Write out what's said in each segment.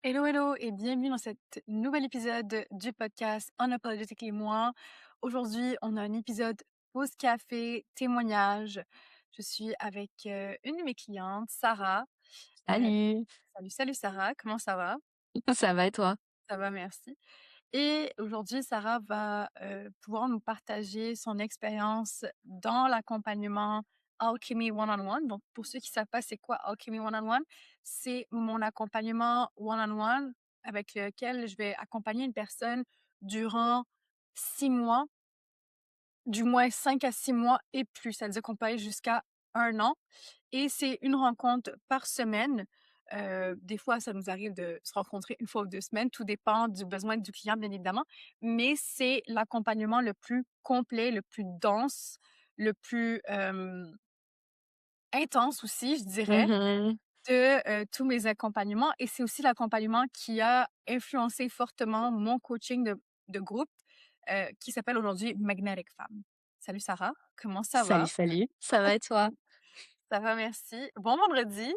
Hello, hello et bienvenue dans cet nouvel épisode du podcast Unapologetically Moi. Aujourd'hui, on a un épisode pause café, témoignage. Je suis avec une de mes clientes, Sarah. Euh, Salut, salut Sarah, comment ça va? ça va et toi? Ça va, merci. Et aujourd'hui, Sarah va pouvoir nous partager son expérience dans l'accompagnement Alchemy One-on-One. Donc, pour ceux qui ne savent pas c'est quoi Alchemy One-on-One, c'est mon accompagnement one-on-one avec lequel je vais accompagner une personne durant 6 mois, du moins 5 à 6 mois et plus. Ça veut dire qu'on peut aller jusqu'à 1 an. Et c'est une rencontre par semaine. Des fois, ça nous arrive de se rencontrer 1 fois ou 2 semaines. Tout dépend du besoin du client, bien évidemment. Mais c'est l'accompagnement le plus complet, le plus dense, le plus intense aussi, je dirais, Mhm. de tous mes accompagnements. Et c'est aussi l'accompagnement qui a influencé fortement mon coaching de groupe qui s'appelle aujourd'hui Magnetic Femme. Salut Sarah, comment ça Salut, va? salut, ça va et toi? Ça va, merci. Bon vendredi.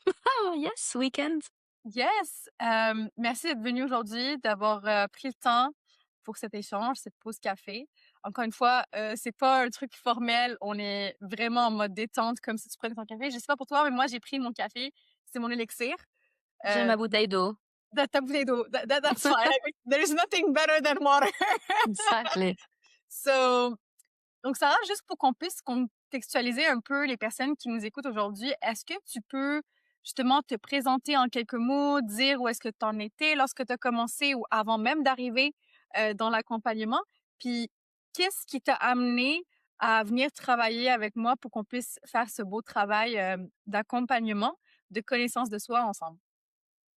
Oh yes, weekend. Yes! Merci d'être venu aujourd'hui, d'avoir pris le temps pour cet échange, cette pause café. Encore une fois, c'est pas un truc formel. On est vraiment en mode détente, comme si tu prenais ton café. Je sais pas pour toi, mais moi, j'ai pris mon café. C'est mon élixir. J'ai Euh, ma bouteille d'eau. ta bouteille d'eau. That's fine. There's nothing better than water. Exactly. So, donc, Sarah, juste pour qu'on puisse contextualiser un peu les personnes qui nous écoutent aujourd'hui, est-ce que tu peux justement te présenter en quelques mots, dire où est-ce que tu en étais lorsque tu as commencé ou avant même d'arriver dans l'accompagnement? Puis, qu'est-ce qui t'a amené à venir travailler avec moi pour qu'on puisse faire ce beau travail d'accompagnement, de connaissance de soi ensemble?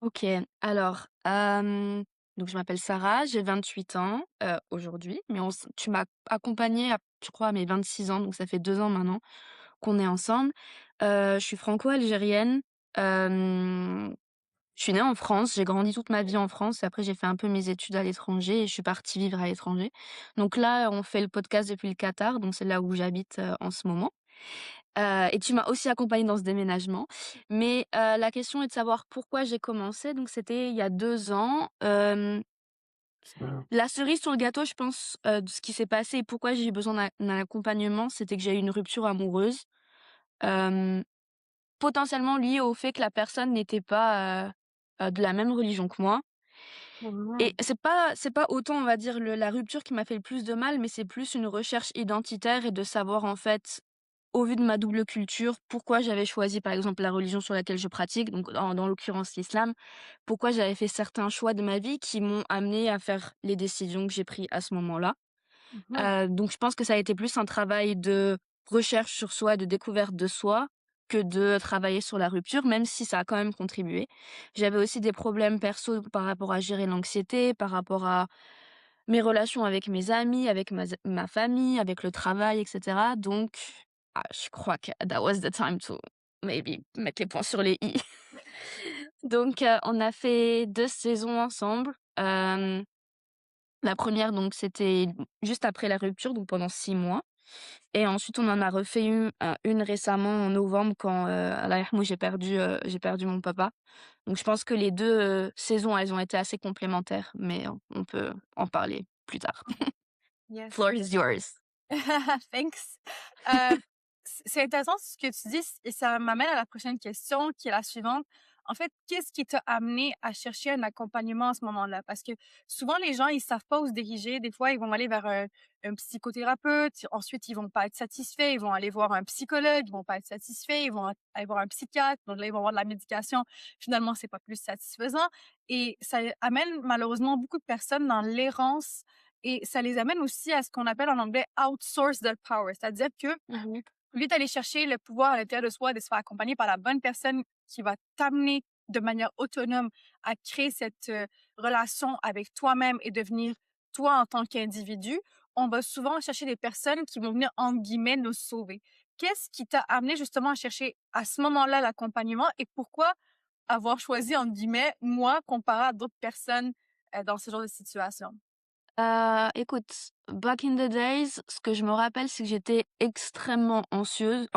Ok, alors, donc je m'appelle Sarah, j'ai 28 ans aujourd'hui, mais tu m'as accompagnée, je crois, à mes 26 ans, donc ça fait 2 ans maintenant qu'on est ensemble. Je suis franco-algérienne. euh, Je suis née en France, j'ai grandi toute ma vie en France et après j'ai fait un peu mes études à l'étranger et je suis partie vivre à l'étranger. Donc là, on fait le podcast depuis le Qatar, donc c'est là où j'habite en ce moment. Et tu m'as aussi accompagnée dans ce déménagement. Mais la question est de savoir pourquoi j'ai commencé. Donc c'était il y a 2 ans. La cerise sur le gâteau, je pense, de ce qui s'est passé et pourquoi j'ai eu besoin d'un accompagnement, c'était que j'ai eu une rupture amoureuse, euh, potentiellement liée au fait que la personne n'était pas de la même religion que moi. Et Mhm. c'est pas autant, on va dire, la rupture qui m'a fait le plus de mal, mais c'est plus une recherche identitaire et de savoir, en fait, au vu de ma double culture, pourquoi j'avais choisi, par exemple, la religion sur laquelle je pratique, donc dans l'occurrence l'islam, pourquoi j'avais fait certains choix de ma vie qui m'ont amené à faire les décisions que j'ai prises à ce moment-là. Mhm. Donc je pense que ça a été plus un travail de recherche sur soi, de découverte de soi, que de travailler sur la rupture, même si ça a quand même contribué. J'avais aussi des problèmes perso par rapport à gérer l'anxiété, par rapport à mes relations avec mes amis, avec ma famille, avec le travail, etc. Donc, je crois que that was the time to maybe mettre les points sur les i. Donc, on a fait 2 saisons ensemble. La première, donc, c'était juste après la rupture, donc pendant 6 mois. Et ensuite, on en a refait une récemment en novembre quand, Allah yarhamou, j'ai perdu mon papa. Donc, je pense que les deux saisons, elles ont été assez complémentaires, mais on peut en parler plus tard. Yes. Floor is yours. Thanks. Euh, c'est intéressant ce que tu dis et ça m'amène à la prochaine question qui est la suivante. En fait, qu'est-ce qui t'a amené à chercher un accompagnement à ce moment-là? Parce que souvent, les gens, ils savent pas où se diriger. Des fois, ils vont aller vers un psychothérapeute. Ensuite, ils vont pas être satisfaits. Ils vont aller voir un psychologue. Ils vont pas être satisfaits. Ils vont aller voir un psychiatre. Donc là, ils vont avoir de la médication. Finalement, c'est pas plus satisfaisant. Et ça amène malheureusement beaucoup de personnes dans l'errance et ça les amène aussi à ce qu'on appelle en anglais outsource their power. C'est-à-dire que, Mhm. au lieu d'aller chercher le pouvoir à l'intérieur de soi, de se faire accompagner par la bonne personne qui va t'amener de manière autonome à créer cette relation avec toi-même et devenir toi en tant qu'individu, on va souvent chercher des personnes qui vont venir, entre guillemets, nous sauver. Qu'est-ce qui t'a amené justement à chercher à ce moment-là l'accompagnement et pourquoi avoir choisi, entre guillemets, moi comparé à d'autres personnes dans ce genre de situation? Écoute, back in the days, ce que je me rappelle, c'est que j'étais extrêmement anxieuse.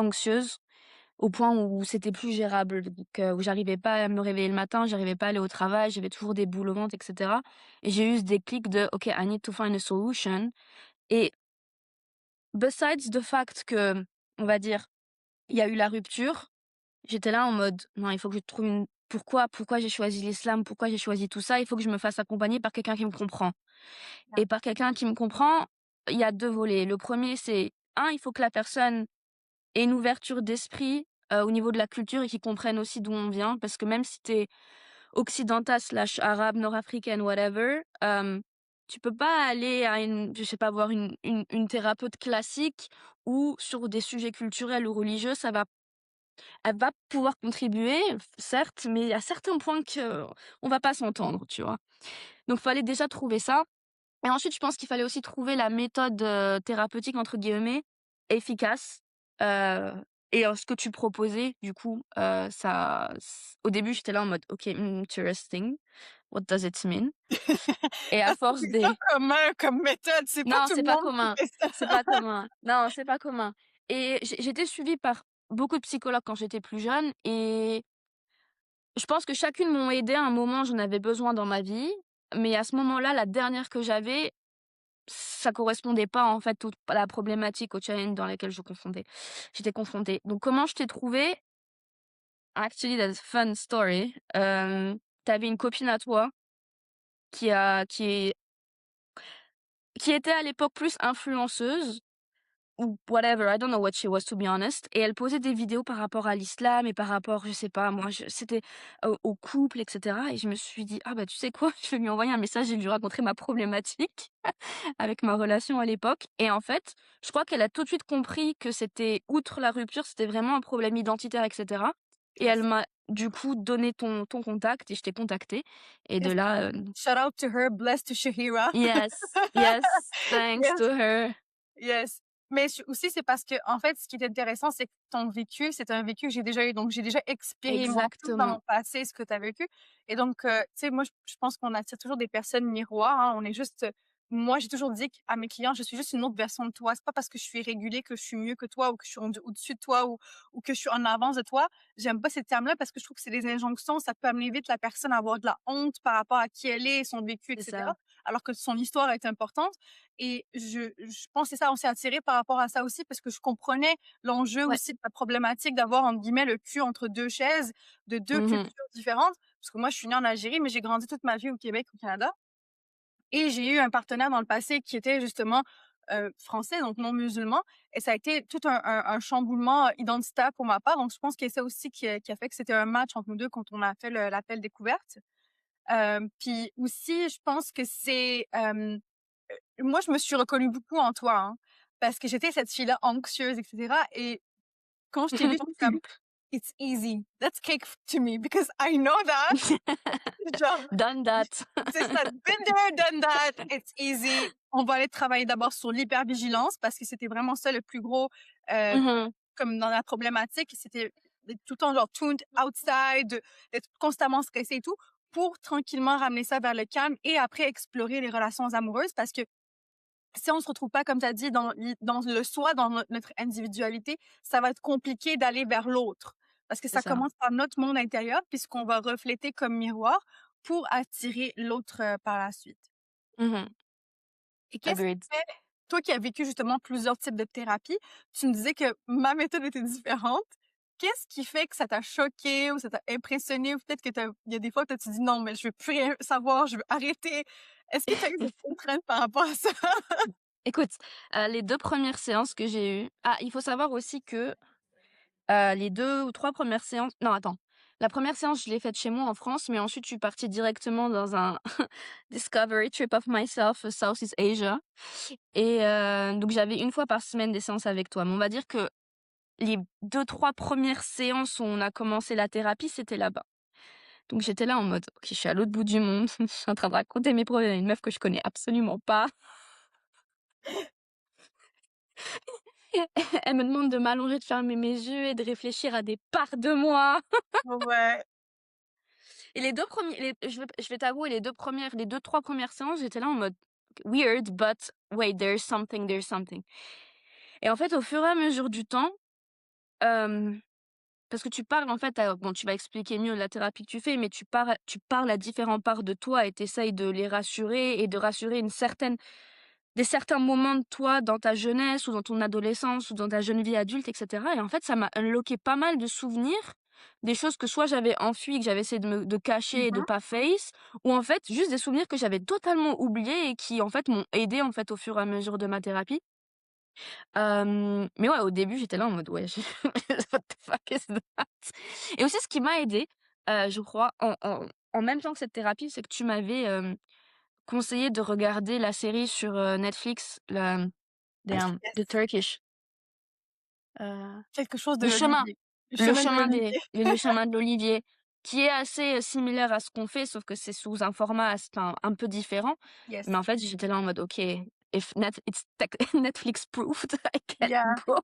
au point où c'était plus gérable, donc où j'arrivais pas à me réveiller le matin, j'arrivais pas à aller au travail, j'avais toujours des boules au ventre et cetera et j'ai eu ce déclic de: «OK, I need to find a solution» et besides the fact que, on va dire, il y a eu la rupture, j'étais là en mode: «Non, il faut que je trouve une pourquoi j'ai choisi l'islam? Pourquoi j'ai choisi tout ça? Il faut que je me fasse accompagner par quelqu'un qui me comprend» Yeah. et par quelqu'un qui me comprend, il y a 2 volets. Le premier c'est, un, il faut que la personne ait une ouverture d'esprit, au niveau de la culture et qu'ils comprennent aussi d'où on vient. Parce que même si tu es occidentale/arabe, nord-africaine, whatever, tu peux pas aller à je sais pas, voir une thérapeute classique ou sur des sujets culturels ou religieux, elle va pouvoir contribuer, certes, mais il y a certains points que on va pas s'entendre, tu vois? Donc fallait déjà trouver ça et ensuite je pense qu'il fallait aussi trouver la méthode, «thérapeutique» entre guillemets, efficace, heu et ce que tu proposais du coup, ça au début j'étais là en mode: «OK, interesting. What does it mean?» et à Parce que force c'est pas des commun comme méthode, c'est pas non, tout le c'est pas monde qui commun, fait ça. c'est pas commun. Non, c'est pas commun et j'étais suivie par beaucoup de psychologues quand j'étais plus jeune et je pense que chacune m'ont aidée à un moment, j'en avais besoin dans ma vie, mais à ce moment-là, la dernière que j'avais, ça correspondait pas en fait à la problématique, au challenge dans lesquels j'étais confrontée. Donc comment je t'ai trouvée? Actually, that's a fun story. Tu une copine à toi qui a qui était à l'époque plus influenceuse ou whatever, I don't know what she was to be honest et elle posait des vidéos par rapport à l'islam et par rapport, je sais pas moi, c'était au couple et cetera et je me suis dit: «Ah bah, tu sais quoi? Je vais lui envoyer un message et lui raconter ma problématique». Avec ma relation à l'époque et en fait, je crois qu'elle a tout de suite compris que c'était outre la rupture, c'était vraiment un problème identitaire et cetera et elle Yes, m'a du coup donné ton contact et je t'ai contacté et de yes. là, Shout out to her, bless to Shahira. yes, yes, thanks Yes. to her. Yes. Mais aussi, c'est parce que en fait, ce qui est intéressant, c'est que ton vécu, c'est un vécu que j'ai déjà eu. Donc, j'ai déjà expérimenté dans Exactement, mon passé ce que tu as vécu. Et donc, tu sais, moi, je pense qu'on attire toujours des personnes miroirs, hein. On est juste, moi, j'ai toujours dit à mes clients, je suis juste une autre version de toi. C'est pas parce que je suis régulée que je suis mieux que toi ou que je suis au-dessus de toi ou que je suis en avance de toi. J'aime pas ces termes-là parce que je trouve que c'est des injonctions. Ça peut amener vite la personne à avoir de la honte par rapport à qui elle est, son vécu, c'est etc. ça. Alors que son histoire est importante. Et je pense que c'est ça, on s'est attirés par rapport à ça aussi parce que je comprenais l'enjeu Ouais. aussi de la problématique d'avoir, entre guillemets, «le cul entre 2 chaises», de 2 Mmh. cultures différentes. Parce que moi, je suis née en Algérie, mais j'ai grandi toute ma vie au Québec, au Canada et j'ai eu un partenaire dans le passé qui était justement, français, donc non musulman et ça a été tout un chamboulement identitaire pour ma part. Donc je pense que c'est ça aussi qui a fait que c'était un match entre nous 2 quand on a fait l'appel découverte. Puis aussi, je pense que c'est, moi, je me suis reconnue beaucoup en toi, hein, parce que j'étais cette fille-là anxieuse et cetera et quand je t'ai vue, j'étais comme: «It's easy. That's cake to me because I know that». Genre, Done that. c'est ça, been there, done that, it's easy. On va aller travailler d'abord sur l'hypervigilance parce que c'était vraiment ça le plus gros, heu, Mmh. comme dans la problématique, c'était d'être tout le temps genre tuned outside, d'être constamment stressé et tout, pour tranquillement ramener ça vers le calme et après explorer les relations amoureuses parce que si on se retrouve pas, comme tu as dit, dans le soi, dans notre individualité, ça va être compliqué d'aller vers l'autre. Parce que C'est ça ça. commence par notre monde intérieur, puisqu'on va refléter comme miroir pour attirer l'autre, par la suite. Mmh. Et qu'est-ce qui Agreed. fait toi qui as vécu justement plusieurs types de thérapies, tu me disais que ma méthode était différente. Qu'est-ce qui fait que ça t'a choqué ou ça t'a impressionné ou peut-être que il y a des fois, tu te dis: «Non, mais je veux plus rien savoir, je veux arrêter». Est-ce que tu as eu des contraintes par rapport à ça? Écoute, les 2 premières séances que j'ai eues il faut savoir aussi que les 2 ou 3 premières séances non attends, la première séance je l'ai faite chez moi en France, mais ensuite je suis partie directement dans un discovery trip of myself, Southeast Asia et donc j'avais une fois par semaine des séances avec toi. Mais on va dire que les 2-3 premières séances où on a commencé la thérapie, c'était là-bas. Donc j'étais là en mode: «OK, je suis à l'autre bout du monde, je suis en train de raconter mes problèmes à une meuf que je connais absolument pas». Elle me demande de m'allonger, de fermer mes yeux et de réfléchir à des parts de moi. Ouais. Et les 2 premiers, je vais t'avouer les 2-3 premières séances, j'étais là en mode: «Weird, but wait, there's something, there's something» et en fait, au fur et à mesure du temps, hem, parce que tu parles en fait bon, tu vas expliquer mieux la thérapie que tu fais, mais tu parles à différentes parts de toi et tu essayes de les rassurer et de rassurer certains moments de toi dans ta jeunesse ou dans ton adolescence ou dans ta jeune vie adulte et cetera et en fait, ça m'a unlocké pas mal de souvenirs, des choses que soit j'avais enfuies, que j'avais essayé de cacher et de Mmh. pas face ou en fait, juste des souvenirs que j'avais totalement oubliés et qui, en fait, m'ont aidé en fait, au fur et à mesure de ma thérapie. Mais ouais, au début, j'étais là en mode: «Ouais, what the fuck is that?» Et aussi ce qui m'a aidée, je crois, en même temps que cette thérapie, c'est que tu m'avais, conseillé de regarder la série sur, Netflix, The Yes, Turkish, heu, quelque chose de Le Chemin, l'olivier. Le chemin de l'olivier. Le Chemin de l'Olivier, qui est assez, similaire à ce qu'on fait, sauf que c'est sous un format enfin, un peu différent. Mais Yes. en fait, j'étais là en mode: «OK, if it's Netflix proved, I can Yeah. go».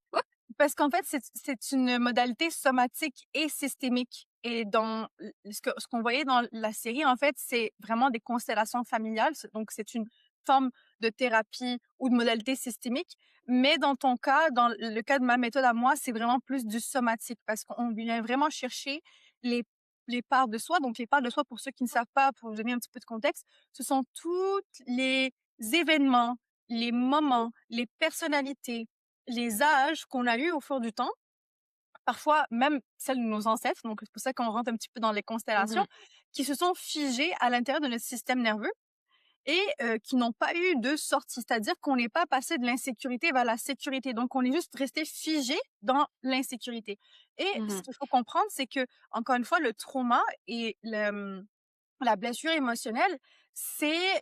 Parce qu'en fait, c'est une modalité somatique et systémique et dans l ce qu'on voyait dans la série, en fait, c'est vraiment des constellations familiales. Donc c'est une forme de thérapie ou de modalité systémique. Mais dans ton cas, dans le cas de ma méthode à moi, c'est vraiment plus du somatique parce qu'on vient vraiment chercher les les parts de soi. Donc les parts de soi, pour ceux qui ne savent pas, pour vous donner un petit peu de contexte, ce sont toutes les événements, les moments, les personnalités, les âges qu'on a eus au fur du temps, parfois même celles de nos ancêtres, donc c'est pour ça qu'on rentre un petit peu dans les Mmh constellations, mh. qui se sont figés à l'intérieur de notre système nerveux et qui n'ont pas eu de sortie. C'est-à-dire qu'on n'est pas passé de l'insécurité vers la sécurité. Donc on est juste resté figé dans l'insécurité. Et ce Mmh. qu'il faut comprendre, c'est que, encore une fois, le trauma et la blessure émotionnelle, c'est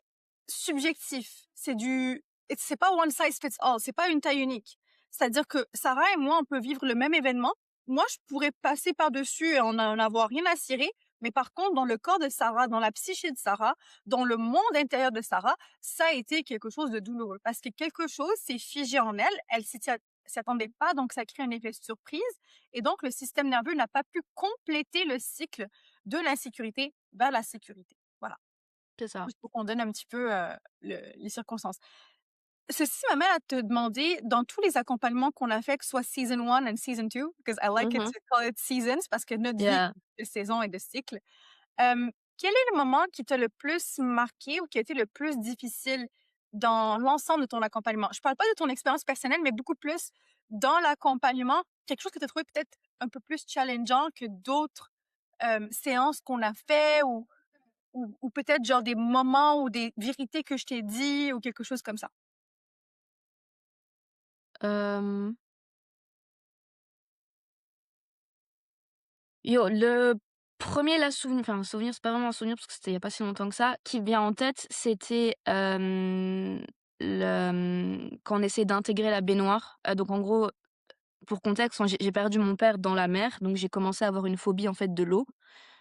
subjectif. C'est pas one size fits all, c'est pas une taille unique. C'est-à-dire que Sarah et moi, on peut vivre le même événement. Moi, je pourrais passer par-dessus et en avoir rien à cirer. Mais par contre, dans le corps de Sarah, dans la psyché de Sarah, dans le monde intérieur de Sarah, ça a été quelque chose de douloureux. Parce que quelque chose s'est figé en elle. Elle s'y attendait pas, donc ça crée un effet surprise. Et donc, le système nerveux n'a pas pu compléter le cycle de l'insécurité vers la sécurité. Voilà, C'est ça. juste pour qu'on donne un petit peu, les circonstances. Ceci m'amène à te demander, dans tous les accompagnements qu'on a fait, que ce soit season 1 and season 2, because I like it Mmh. to call it seasons parce que notre vie Yeah. est de saisons et de cycles. Quel est le moment qui t'a le plus marqué ou qui a été le plus difficile dans l'ensemble de ton accompagnement? Je parle pas de ton expérience personnelle, mais beaucoup plus dans l'accompagnement, quelque chose que tu as trouvé peut-être un peu plus challengeant que d'autres, séances qu'on a fait ou peut-être genre des moments ou des vérités que je t'ai dit ou quelque chose comme ça? Hem, le premier là souvenir, c'est pas vraiment un souvenir parce que c'était il y a pas si longtemps que ça, qui me vient en tête, c'était, quand on essayait d'intégrer la baignoire. Donc en gros, pour contexte, j'ai perdu mon père dans la mer, donc j'ai commencé à avoir une phobie en fait de l'eau,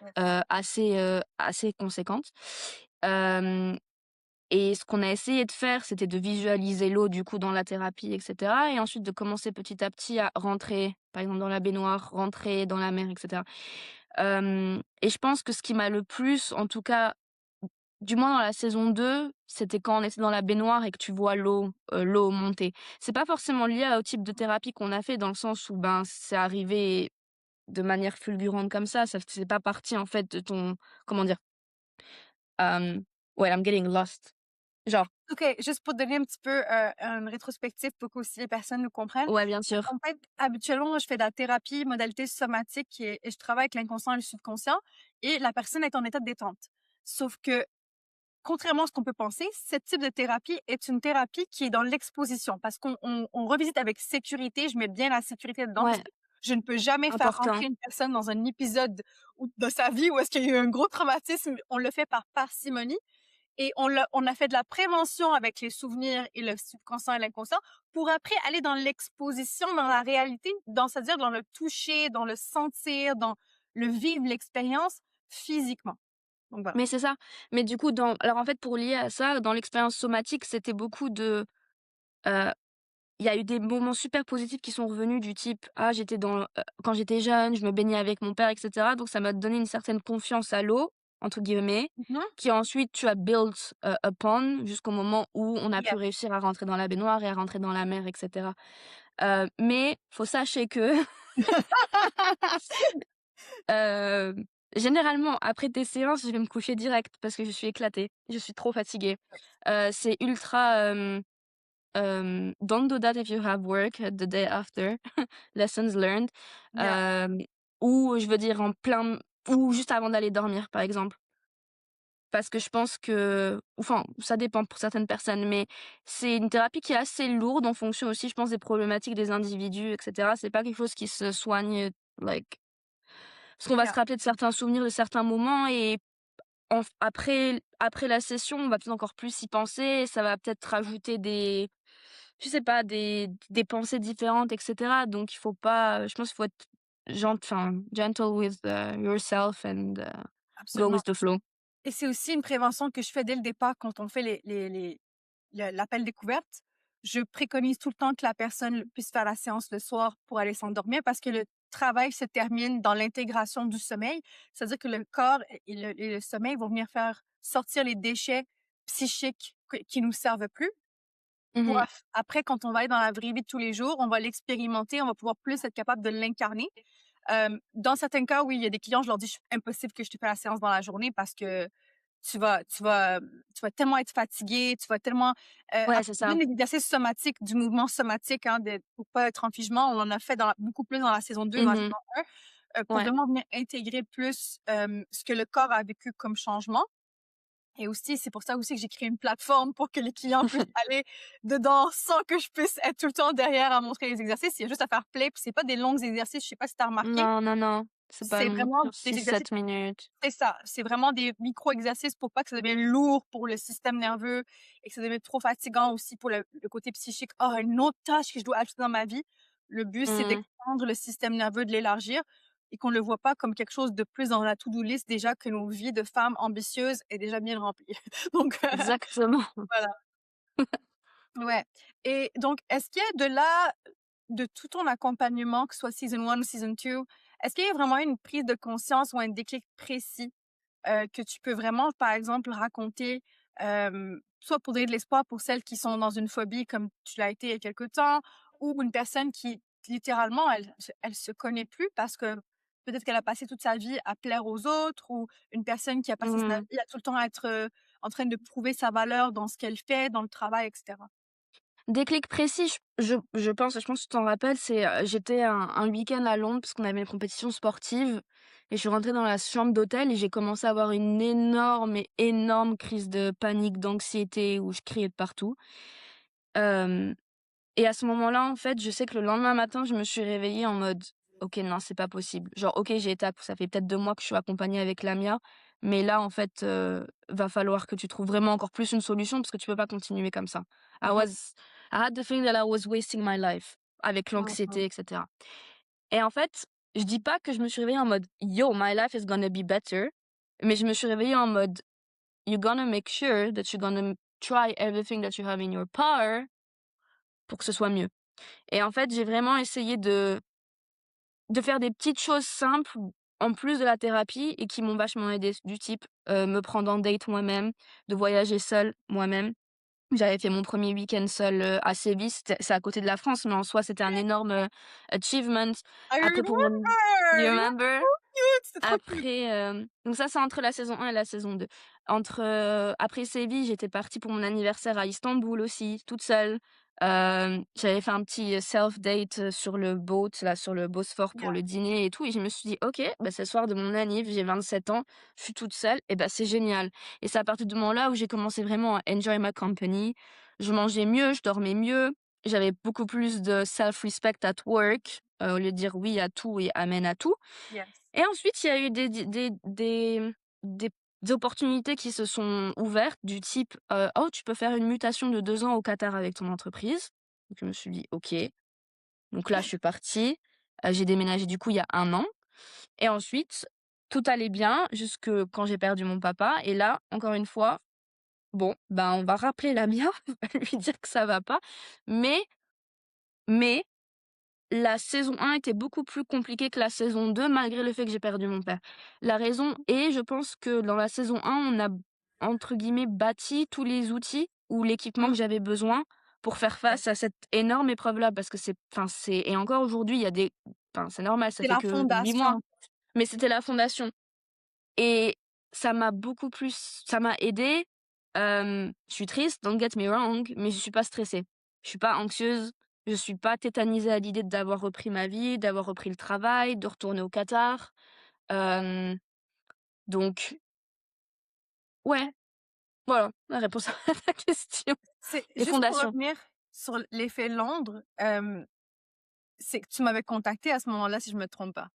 Yes. assez conséquente. Hem Et ce qu'on a essayé de faire, c'était de visualiser l'eau du coup dans la thérapie et cetera et ensuite de commencer petit à petit à rentrer, par exemple dans la baignoire, rentrer dans la mer et cetera. Et je pense que ce qui m'a le plus, en tout cas, du moins dans la saison 2, c'était quand on était dans la baignoire et que tu vois l'eau monter. C'est pas forcément lié au type de thérapie qu'on a fait dans le sens où, ben, c'est arrivé de manière fulgurante comme ça faisait pas partie en fait de ton comment dire? Wait, I'm getting lost. Genre OK, juste pour donner un petit peu, une rétrospective pour qu'aussi les personnes nous comprennent. ouais, bien sûr. En fait, habituellement, moi, je fais de la thérapie modalité somatique et je travaille avec l'inconscient et le subconscient et la personne est en état de détente. Sauf que, contrairement à ce qu'on peut penser, ce type de thérapie est une thérapie qui est dans l'exposition parce qu'on revisite avec sécurité. Je mets bien la sécurité dedans parce Ouais, que je ne peux jamais faire important. rentrer une personne dans un épisode de sa vie où est-ce qu'il y a eu un gros traumatisme. On le fait par parcimonie et on a fait de la prévention avec les souvenirs et le subconscient et l'inconscient pour après aller dans l'exposition, dans la réalité, c'est-à-dire dans le toucher, dans le sentir, dans le vivre l'expérience physiquement. Donc voilà. Mais c'est ça. Mais du coup, alors en fait, pour lier à ça, dans l'expérience somatique, c'était beaucoup heu, il y a eu des moments super positifs qui sont revenus du type: «Ah, quand j'étais jeune, je me baignais avec mon père et cetera», donc ça m'a donné une certaine «confiance à l'eau» entre guillemets, Mmh. qui ensuite tu as built, upon jusqu'au moment où on a pu Yes. réussir à rentrer dans la baignoire et à rentrer dans la mer et cetera. Mais faut sachez que, heu, généralement après tes séances, je vais me coucher direct parce que je suis éclatée. Je suis trop fatiguée. C'est ultra, don't do that if you have work the day after, lessons learned. Yeah, Hem, ou je veux dire en plein ou juste avant d'aller dormir, par exemple. Parce que je pense que enfin, ça dépend pour certaines personnes, mais c'est une thérapie qui est assez lourde en fonction aussi, je pense, des problématiques des individus et cetera. C'est pas quelque chose qui se soigne, like parce qu'on va yeah, se rappeler de certains souvenirs, de certains moments et après la session, on va peut-être encore plus y penser et ça va peut-être rajouter des je sais pas, des pensées différentes et cetera. Donc il faut pas je pense qu'il faut être gentle with, yourself and, go absolument. with the flow. Et c'est aussi une prévention que je fais dès le départ quand on fait l'appel découverte. Je préconise tout le temps que la personne puisse faire la séance le soir pour aller s'endormir parce que le travail se termine dans l'intégration du sommeil. C'est-à-dire que le corps et le sommeil vont venir faire sortir les déchets psychiques qui nous servent plus pour Mmh. après, quand on va être dans la vraie vie de tous les jours, on va l'expérimenter, on va pouvoir plus être capable de l'incarner. Dans certains cas, oui, il y a des clients, je leur dis: «Je impossible que je te fasse la séance dans la journée parce que tu vas tellement être fatigué, tu vas tellement» Ouais, après c'est ça. même les exercices somatiques, du mouvement somatique, hein, pour pas être en figement, on en a fait beaucoup plus dans la saison 2, dans la Mmh. saison 1, pour Ouais. vraiment venir intégrer plus, ce que le corps a vécu comme changement. Et aussi, c'est pour ça aussi que j'ai créé une plateforme pour que les clients puissent aller dedans sans que je puisse être tout le temps derrière à montrer les exercices. Il y a juste à faire play, puis c'est pas des longs exercices, je sais pas si tu as remarqué. Non, non, non, c'est pas C'est long, vraiment sur des six exercices, sept minutes. c'est ça, c'est vraiment des micro-exercices pour pas que ça devienne lourd pour le système nerveux et que ça devienne trop fatigant aussi pour le côté psychique. «Oh, une autre tâche que je dois ajouter dans ma vie». Le but, c'est Mmh. d'expandre le système nerveux, de l'élargir et qu'on le voit pas comme quelque chose de plus dans la to-do list, déjà que nos vies de femmes ambitieuses est déjà bien remplie. Donc Exactement. voilà. Ouais, et donc est-ce qu'il y a de tout ton accompagnement, que ce soit season 1 ou season 2, est-ce qu'il y a vraiment une prise de conscience ou un déclic précis, que tu peux vraiment, par exemple, raconter, soit pour donner de l'espoir pour celles qui sont dans une phobie comme tu l'as été il y a quelque temps, ou une personne qui littéralement elle se connaît plus parce que peut-être qu'elle a passé toute sa vie à plaire aux autres, ou une personne qui a passé sa Mmh. vie à tout le temps être, en train de prouver sa valeur dans ce qu'elle fait, dans le travail et cetera? Déclic précis, je pense que tu t'en rappelles, c'est, j'étais un week-end à Londres parce qu'on avait une compétition sportive et je suis rentrée dans la chambre d'hôtel et j'ai commencé à avoir une énorme et énorme crise de panique, d'anxiété où je criais de partout. Hem Et à ce moment-là, en fait, je sais que le lendemain matin, je me suis réveillée en mode: «OK, non, c'est pas possible». Genre, OK, ça fait peut-être 2 mois que je suis accompagnée avec Lamia, mais là, en fait, va falloir que tu trouves vraiment encore plus une solution parce que tu peux pas continuer comme ça. Mmh I had the feeling that I was wasting my life avec mh. l'anxiété et cetera. Et en fait, je dis pas que je me suis réveillée en mode: «Yo, my life is gonna be better», mais je me suis réveillée en mode: «You're gonna make sure that you're gonna try everything that you have in your power pour que ce soit mieux». Et en fait, j'ai vraiment essayé de faire des petites choses simples, en plus de la thérapie et qui m'ont vachement aidée, du type, me prendre en date moi-même, de voyager seule moi-même. J'avais fait mon premier week-end seul, à Séville, c'est à côté de la France, mais en soi, c'était un énorme, achievement. I Après pour mon You remember! It was remember? so cute! C'était trop cute! Après, donc ça, c'est entre la saison 1 et la saison 2. Entre, après Séville, j'étais partie pour mon anniversaire à Istanbul aussi, toute seule. J'avais fait un petit, self date, sur le boat, là, sur le Bosphore pour Yeah, le dîner et tout et je me suis dit: «OK, bah, c'est le soir de mon anniv, j'ai 27 ans, je suis toute seule et bah, c'est génial». Et c'est à partir de ce moment-là où j'ai commencé vraiment à enjoy my company. Je mangeais mieux, je dormais mieux, j'avais beaucoup plus de self respect at work, au lieu de dire oui à tout et amen à tout. yes, Et ensuite, il y a eu des opportunités qui se sont ouvertes du type, «Oh, tu peux faire une mutation de 2 ans au Qatar avec ton entreprise». Donc je me suis dit: «OK». Donc là, je suis partie, j'ai déménagé du coup il y a 1 an et ensuite, tout allait bien jusque quand j'ai perdu mon papa et là, encore une fois, bon, ben, on va rappeler la mienne, on va lui dire que ça va pas, mais mais la saison 1 était beaucoup plus compliquée que la saison 2 malgré le fait que j'ai perdu mon père. La raison est, je pense que dans la saison 1, on a entre guillemets «bâti» tous les outils ou l'équipement mmh, que j'avais besoin pour faire Ouais. face à cette énorme épreuve-là parce que c'est et encore aujourd'hui, il y a des c'est normal, ça C'est fait la que 8 mois, fondation. mais c'était la fondation et ça m'a aidée. Je suis triste, don't get me wrong, mais je suis pas stressée. Je suis pas anxieuse, je suis pas tétanisée à l'idée d'avoir repris ma vie, d'avoir repris le travail, de retourner au Qatar. Hem, donc ouais, voilà la réponse à ta question. C'est Les juste pour fondations. revenir sur l'effet Londres, c'est que tu m'avais contacté à ce moment-là, si je me trompe pas?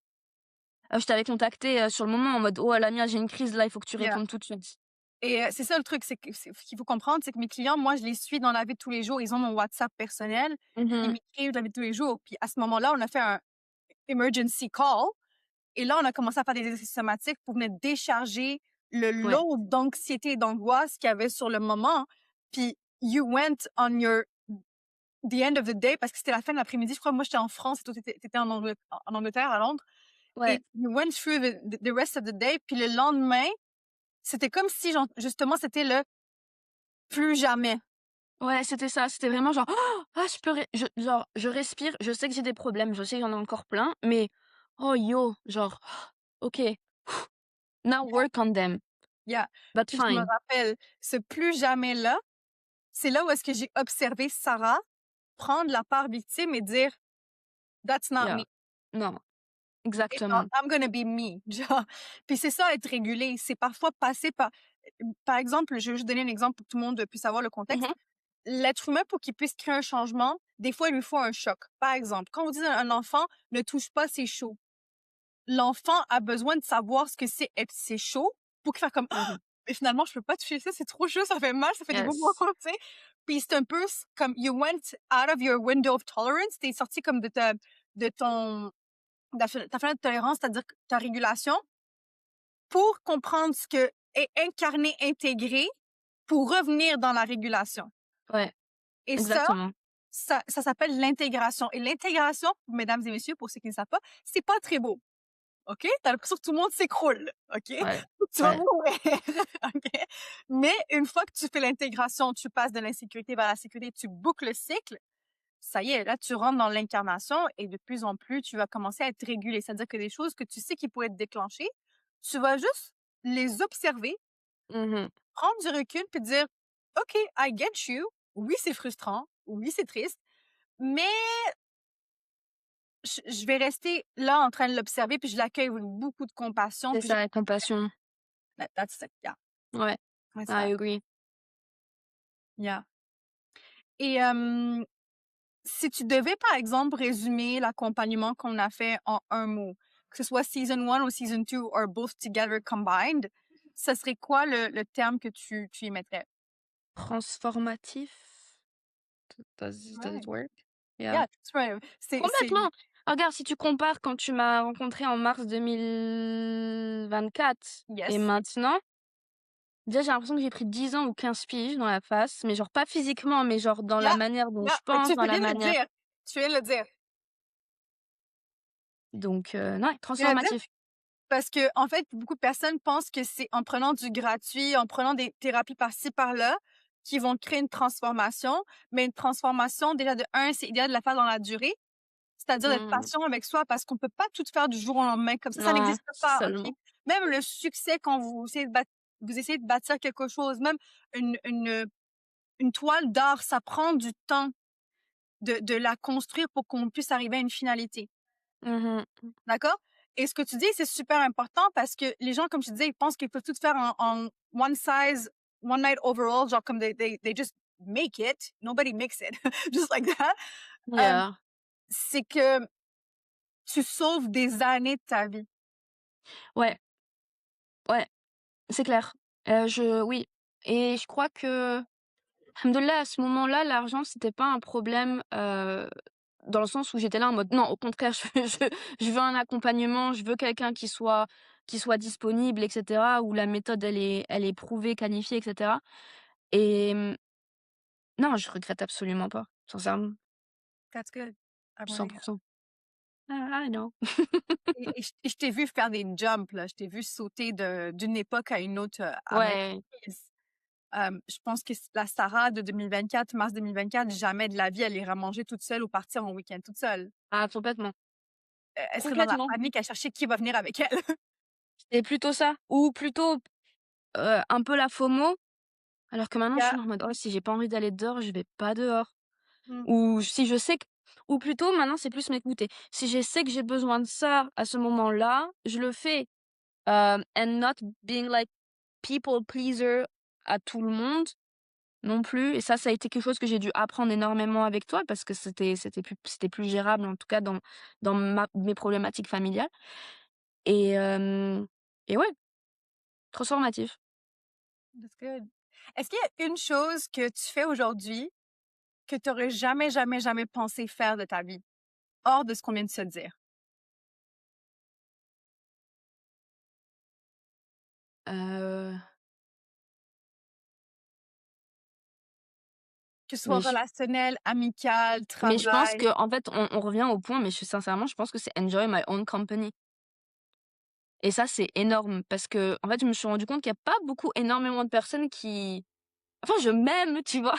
Je t'avais contacté, sur le moment en mode: «Oh Lamia, j'ai une crise là, il faut que tu Yeah. répondes tout de suite». Et c'est ça le truc, c'est que ce qu'il faut comprendre, c'est que mes clients, moi, je les suis dans la vie de tous les jours. Ils ont mon WhatsApp personnel. Mmh Ils mh. m'écrivent dans la vie de tous les jours. Puis à ce moment-là, on a fait un emergency call et là, on a commencé à faire des exercices somatiques pour venir décharger le Ouais, load d'anxiété et d'angoisse qu'il y avait sur le moment. Puis you went on your the end of the day parce que c'était la fin de l'après-midi. Je crois, moi, j'étais en France et toi, t'étais en Angleterre, à Londres. ouais, Et you went through the rest of the day. Puis le lendemain, c'était comme si, genre, justement, c'était le plus jamais. ouais, c'était ça, c'était vraiment genre: «Oh, ah je peux ré» genre je respire, je sais que j'ai des problèmes, je sais qu'il y en a encore plein, mais oh yo, genre OK, now Yeah, work on them, yeah. but Puis je me fine. rappelle, ce plus jamais-là, c'est là où est-ce que j'ai observé Sarah prendre la part victime et dire: «That's not Yeah. me. Non, Et exactement. I'm gonna be me», genre. Puis c'est ça être régulé, c'est parfois passer par exemple, je vais juste donner un exemple pour que tout le monde puisse savoir le Mmh contexte. mh. L'être humain, pour qu'il puisse créer un changement, des fois, il lui faut un choc. Par exemple, quand on dit à un enfant: «Ne touche pas, c'est chaud», l'enfant a besoin de savoir ce que c'est chaud pour qu'il fasse comme: Mmh. «Mais finalement, je peux pas toucher ça, c'est trop chaud, ça fait mal, ça fait des mouvements», Yes. tu sais? Puis c'est un peu comme you went out of your window of tolerance, tu es sorti comme de ton ta fenêtre de tolérance, c'est-à-dire que ta régulation, pour comprendre ce que est incarné, intégré, pour revenir dans la régulation. Ouais, Et exactement. ça s'appelle l'intégration. Et l'intégration, mesdames et messieurs, pour ceux qui ne savent pas, c'est pas très beau. OK? Tu as l'impression que tout le monde s'écroule. OK? Ouais, Tu vas ouais. mourir. OK? Mais une fois que tu fais l'intégration, tu passes de l'insécurité vers la sécurité, tu boucles le cycle, ça y est, là, tu rentres dans l'incarnation et de plus en plus, tu vas commencer à être régulé. C'est-à-dire que des choses que tu sais qui pourraient être déclenchées, tu vas juste les observer, Mmh. prendre du recul puis dire: «OK, I get you. Oui, c'est frustrant. Oui, c'est triste, mais je vais rester là en train de l'observer puis je l'accueille avec beaucoup de compassion C'est puis je ça la compassion. that's it, yeah, Ouais, that's I that, agree. yeah. Et si tu devais, par exemple, résumer l'accompagnement qu'on a fait en un mot, que ce soit season 1 ou season 2 or both together combined, ça serait quoi le terme que tu y mettrais? Transformatif? Does it Ouais. work? Yeah. Yeah, that's right. C'est Complètement! Regarde, si tu compares quand tu m'as rencontrée en mars 2024 et yes. maintenant, déjà, j'ai l'impression que j'ai pris 10 ans ou 15 piges dans la face, mais genre pas physiquement, mais genre dans la Yeah, manière dont yeah, je pense, tu dans la viens de le manière dire. Tu viens de le dire. donc non, ouais, Tu viens de le dire transformatif. parce qu'en fait, beaucoup de personnes pensent que c'est en prenant du gratuit, en prenant des thérapies par-ci par-là, qu'ils vont créer une transformation. Mais une transformation, déjà de un, c'est idéal de la faire dans la durée. C'est-à-dire d'être Mmh. patient avec soi parce qu'on peut pas tout faire du jour au lendemain comme ça Non, n'existe pas, OK? seulement. Même le succès quand vous essayez de bâtir quelque chose, même une toile d'art, ça prend du temps de la construire pour qu'on puisse arriver à une finalité, Mmh. d'accord? Et ce que tu dis, c'est super important parce que les gens, comme je te disais, ils pensent qu'ils peuvent tout faire en one size, one night overall, genre comme they just make it. Nobody makes it, just like that. Hem, Yeah. c'est que tu sauves des années de ta vie. Ouais, ouais, c'est clair. Oui et je crois que, alhamdoulilah, à ce moment-là, l'argent, c'était pas un problème, dans le sens où j'étais là en mode: «Non, au contraire, je veux un accompagnement, je veux quelqu'un qui soit disponible et cetera, où la méthode elle est prouvée, qualifiée et cetera» et non, je regrette absolument pas, sincèrement, That's good. I'm really good. 100%. I know. Et je t'ai vu faire des jumps, là. Je t'ai vu sauter d'une époque à une autre, à maintes Ouais, reprises. Je pense que la Sarah de 2024, mars 2024, jamais de la vie elle ira manger toute seule ou partir en week-end toute seule. Ah complètement, Elle serait dans la complètement. panique à chercher qui va venir avec elle. C'est plutôt ça ou plutôt, un peu la FOMO, alors que maintenant Il y je a suis là en mode: «Oh si j'ai pas envie d'aller dehors, je vais pas dehors». mmh, Ou si je sais que ou plutôt maintenant c'est plus m'écouter. Si je sais que j'ai besoin de ça à ce moment-là, je le fais, and not being like people pleaser à tout le monde non plus et ça a été quelque chose que j'ai dû apprendre énormément avec toi parce que c'était plus gérable en tout cas dans mes problématiques familiales et et ouais, transformatif. that's good. Est-ce qu'il y a une chose que tu fais aujourd'hui que tu aurais jamais, jamais, jamais pensé faire de ta vie, hors de ce qu'on vient de se dire? Heu, Que ce soit mais je relationnel, amical, mais je pense travail. qu'en fait on revient au point mais sincèrement je pense que c'est enjoy my own company. Et ça, c'est énorme parce que en fait, je me suis rendu compte qu'il y a pas beaucoup énormément de personnes qui enfin, je m'aime, tu vois?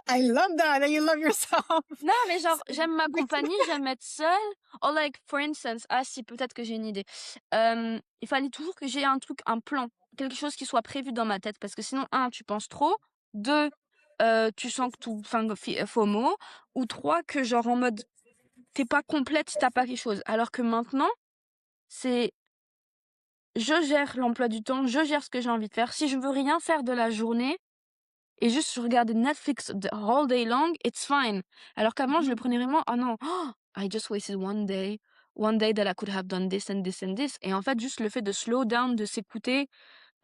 I love that, that you love yourself. Non, mais genre, C'est j'aime ma compagnie, j'aime être seule. Or like, for instance, ah si, peut-être que j'ai une idée. Il fallait toujours que j'ai un truc, un plan, quelque chose qui soit prévu dans ma tête parce que sinon, un, tu penses trop, 2, tu sens que tout enfin, FOMO ou 3, que genre en mode, tu pas complète si tu pas quelque chose. Alors que maintenant, c'est je gère l'emploi du temps, je gère ce que j'ai envie de faire. Si je veux rien faire de la journée et juste regarder Netflix the whole day long, it's fine. Alors qu'avant, je le Mmh. prenais vraiment: «Oh non, I just wasted one day that I could have done this and this and this» et en fait, juste le fait de slow down, de s'écouter,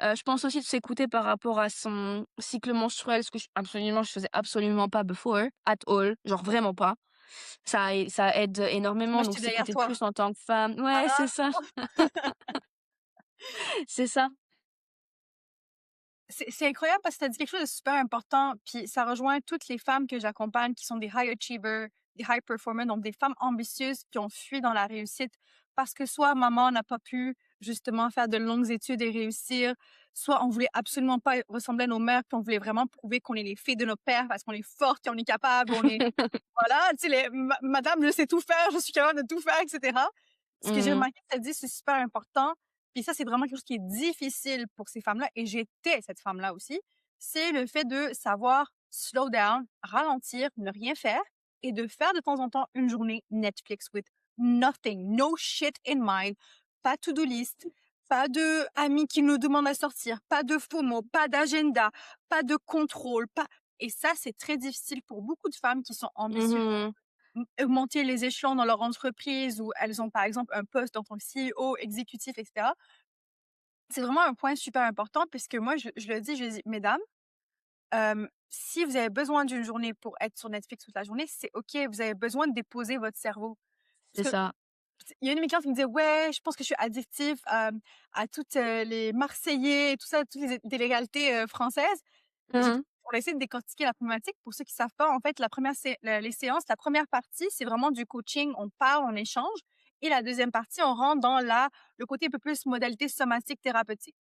je pense aussi de s'écouter par rapport à son cycle menstruel, ce que je faisais absolument pas before, at all, genre vraiment pas. Ça aide Moi, énormément, donc j'étais derrière s'écouter toi. plus en tant que femme. Ouais, Ah! c'est ça, c'est ça. C'est incroyable parce que tu as dit quelque chose de super important, puis ça rejoint toutes les femmes que j'accompagne qui sont des high achievers, des high performers, donc des femmes ambitieuses qui ont fui dans la réussite parce que soit maman n'a pas pu justement faire de longues études et réussir, soit on voulait absolument pas ressembler à nos mères, puis on voulait vraiment prouver qu'on est les filles de nos pères parce qu'on est fortes et on est capable, on est voilà, tu sais, madame, je sais tout faire, je suis capable de tout faire, etc. Ce que j'ai Mmh. remarqué que tu as dit, c'est super important. Puis ça, c'est vraiment quelque chose qui est difficile pour ces femmes-là. Et j'étais cette femme-là aussi. C'est le fait de savoir slow down, ralentir, ne rien faire et de faire de temps en temps une journée Netflix with nothing, no shit in mind, pas to-do list, pas de amis qui nous demandent à sortir, pas de FOMO, pas d'agenda, pas de contrôle, pas. Et ça, c'est très difficile pour beaucoup de femmes qui sont ambitieuses Mmh. augmenter les échelons dans leur entreprise ou elles ont, par exemple, un poste en tant que CEO, exécutif, et cetera. C'est vraiment un point super important puisque moi, je le dis, je dis: «Mesdames, si vous avez besoin d'une journée pour être sur Netflix toute la journée, c'est OK, vous avez besoin de déposer votre cerveau». C'est Parce que ça. il y a une de mes clientes qui me disait: «Ouais, je pense que je suis addictive, à toutes, les Marseillais et tout ça, toutes les télé-réalités, françaises». Et j'ai Mmh. on a essayé de décortiquer la problématique. Pour ceux qui savent pas, en fait, la première sé le les séances, la première partie, c'est vraiment du coaching, on parle, on échange et la deuxième partie, on rentre dans le côté un peu plus modalité somatique thérapeutique.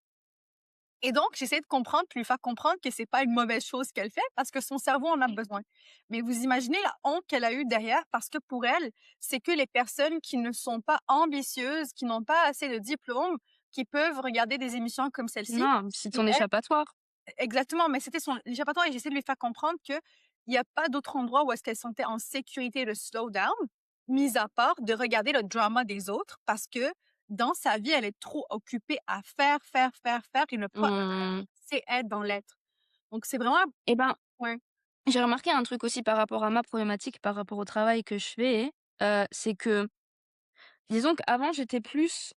Et donc, j'essaie de comprendre, puis lui faire comprendre que c'est pas une mauvaise chose qu'elle fait parce que son cerveau en a besoin. Mais vous imaginez la honte qu'elle a eue derrière parce que pour elle, c'est que les personnes qui ne sont pas ambitieuses, qui n'ont pas assez de diplômes, qui peuvent regarder des émissions comme celle-ci. Non, c'est Et ton échappatoire. exactement, mais c'était son échappatoire et j'essaie de lui faire comprendre qu'il y a pas d'autre endroit où est-ce qu'elle se sentait en sécurité de slow down, mis à part de regarder le drama des autres parce que dans sa vie, elle est trop occupée à faire, faire, faire, faire et ne pas Mmh. c'est être dans l'être. Donc c'est vraiment Et ben, ouais. j'ai remarqué un truc aussi par rapport à ma problématique, par rapport au travail que je fais, c'est que disons qu'avant j'étais plus: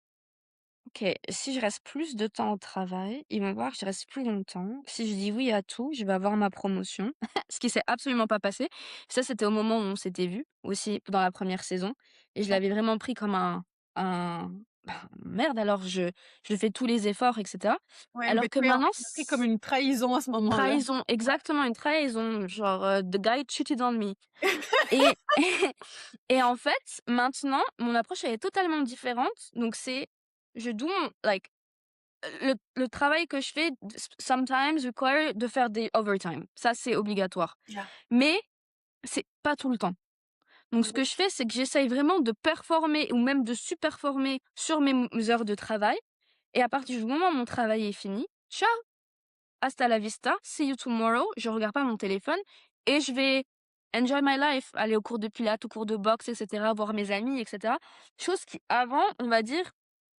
«OK, si je reste plus de temps au travail, ils vont voir que je reste plus longtemps. Si je dis oui à tout, je vais avoir ma promotion». Ce qui s'est absolument pas passé. Ça, c'était au moment où on s'était vus, aussi dans la première saison et je Ouais, l'avais vraiment pris comme un merde alors je fais tous les efforts et cetera. ouais, un Alors que betrayal. maintenant Tu l'as pris comme une trahison à ce moment-là. trahison, exactement, une trahison, genre, the guy cheated on me et et en fait, maintenant, mon approche, elle est totalement différente. Donc c'est je do mon like le travail que je fais sometimes require de faire des overtime. Ça, c'est obligatoire. Yeah. Mais c'est pas tout le temps. Donc ce Mmh. que je fais, c'est que j'essaye vraiment de performer ou même de surperformer sur mes heures de travail et à partir du moment où mon travail est fini, ciao, hasta la vista, see you tomorrow, je regarde pas mon téléphone et je vais enjoy my life, aller au cours de pilates, au cours de boxe et cetera, voir mes amis et cetera. Chose qui avant, on va dire,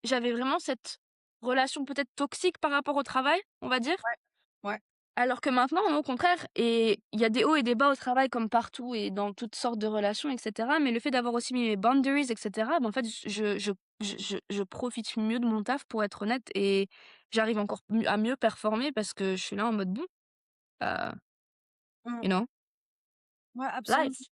j'avais vraiment cette relation peut-être toxique par rapport au travail, on va dire. Ouais, ouais. Alors que maintenant, au contraire, et il y a des hauts et des bas au travail comme partout et dans toutes sortes de relations, et cetera. Mais le fait d'avoir aussi mis mes boundaries, et cetera, ben, en fait, je profite mieux de mon taf pour être honnête et j'arrive encore à mieux performer parce que je suis là en mode bon, heu, Mmh. you know, Ouais, absolument. life.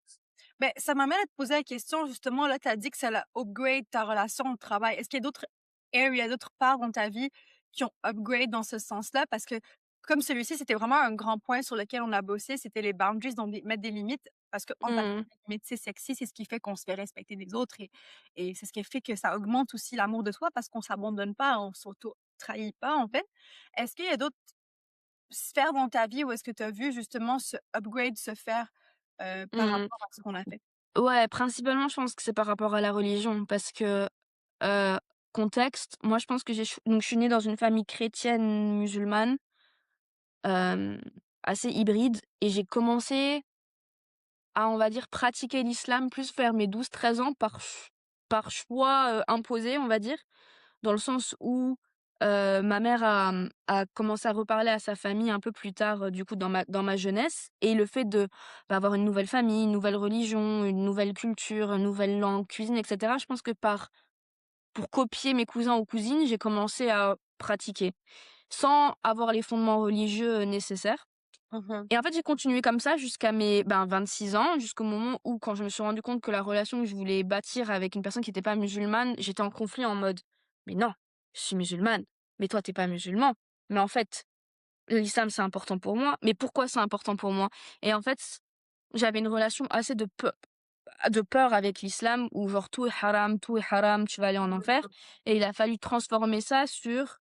Ben ça m'amène à te poser la question justement, là, tu as dit que ça l'a upgrade ta relation au travail. Est-ce qu'il y a d'autres areas, d'autres parts dans ta vie qui ont upgrade dans ce sens-là? Parce que comme celui-ci, c'était vraiment un grand point sur lequel on a bossé, c'était les boundaries, donc mettre des limites parce qu'en parlant Mmh. des limites, c'est sexy, c'est ce qui fait qu'on se fait respecter des autres et c'est ce qui fait que ça augmente aussi l'amour de soi parce qu'on s'abandonne pas, on s'auto-trahit pas, en fait. Est-ce qu'il y a d'autres sphères dans ta vie où est-ce que tu as vu justement ce upgrade se faire, par Mmh. rapport à ce qu'on a fait? Ouais, principalement, je pense que c'est par rapport à la religion parce que, heu, contexte, moi, je pense que je suis née dans une famille chrétienne musulmane, hem, assez hybride et j'ai commencé à, on va dire, pratiquer l'islam plus vers mes 12-13 ans par choix, imposé, on va dire. Dans le sens où, ma mère a commencé à reparler à sa famille un peu plus tard, du coup dans ma jeunesse et le fait de, bah, avoir une nouvelle famille, une nouvelle religion, une nouvelle culture, une nouvelle langue, cuisine et cetera, je pense que pour copier mes cousins ou cousines, j'ai commencé à pratiquer, sans avoir les fondements religieux, nécessaires. Mmh mh. Et en fait, j'ai continué comme ça jusqu'à mes, 26 ans, jusqu'au moment où quand je me suis rendu compte que la relation que je voulais bâtir avec une personne qui était pas musulmane, j'étais en conflit en mode: «Mais non, je suis musulmane, mais toi tu pas musulman. Mais en fait, l'islam c'est important pour moi, mais pourquoi c'est important pour moi?» Et en fait, j'avais une relation assez de peur avec l'islam où genre tout est haram, tu vas aller en enfer et il a fallu transformer ça sur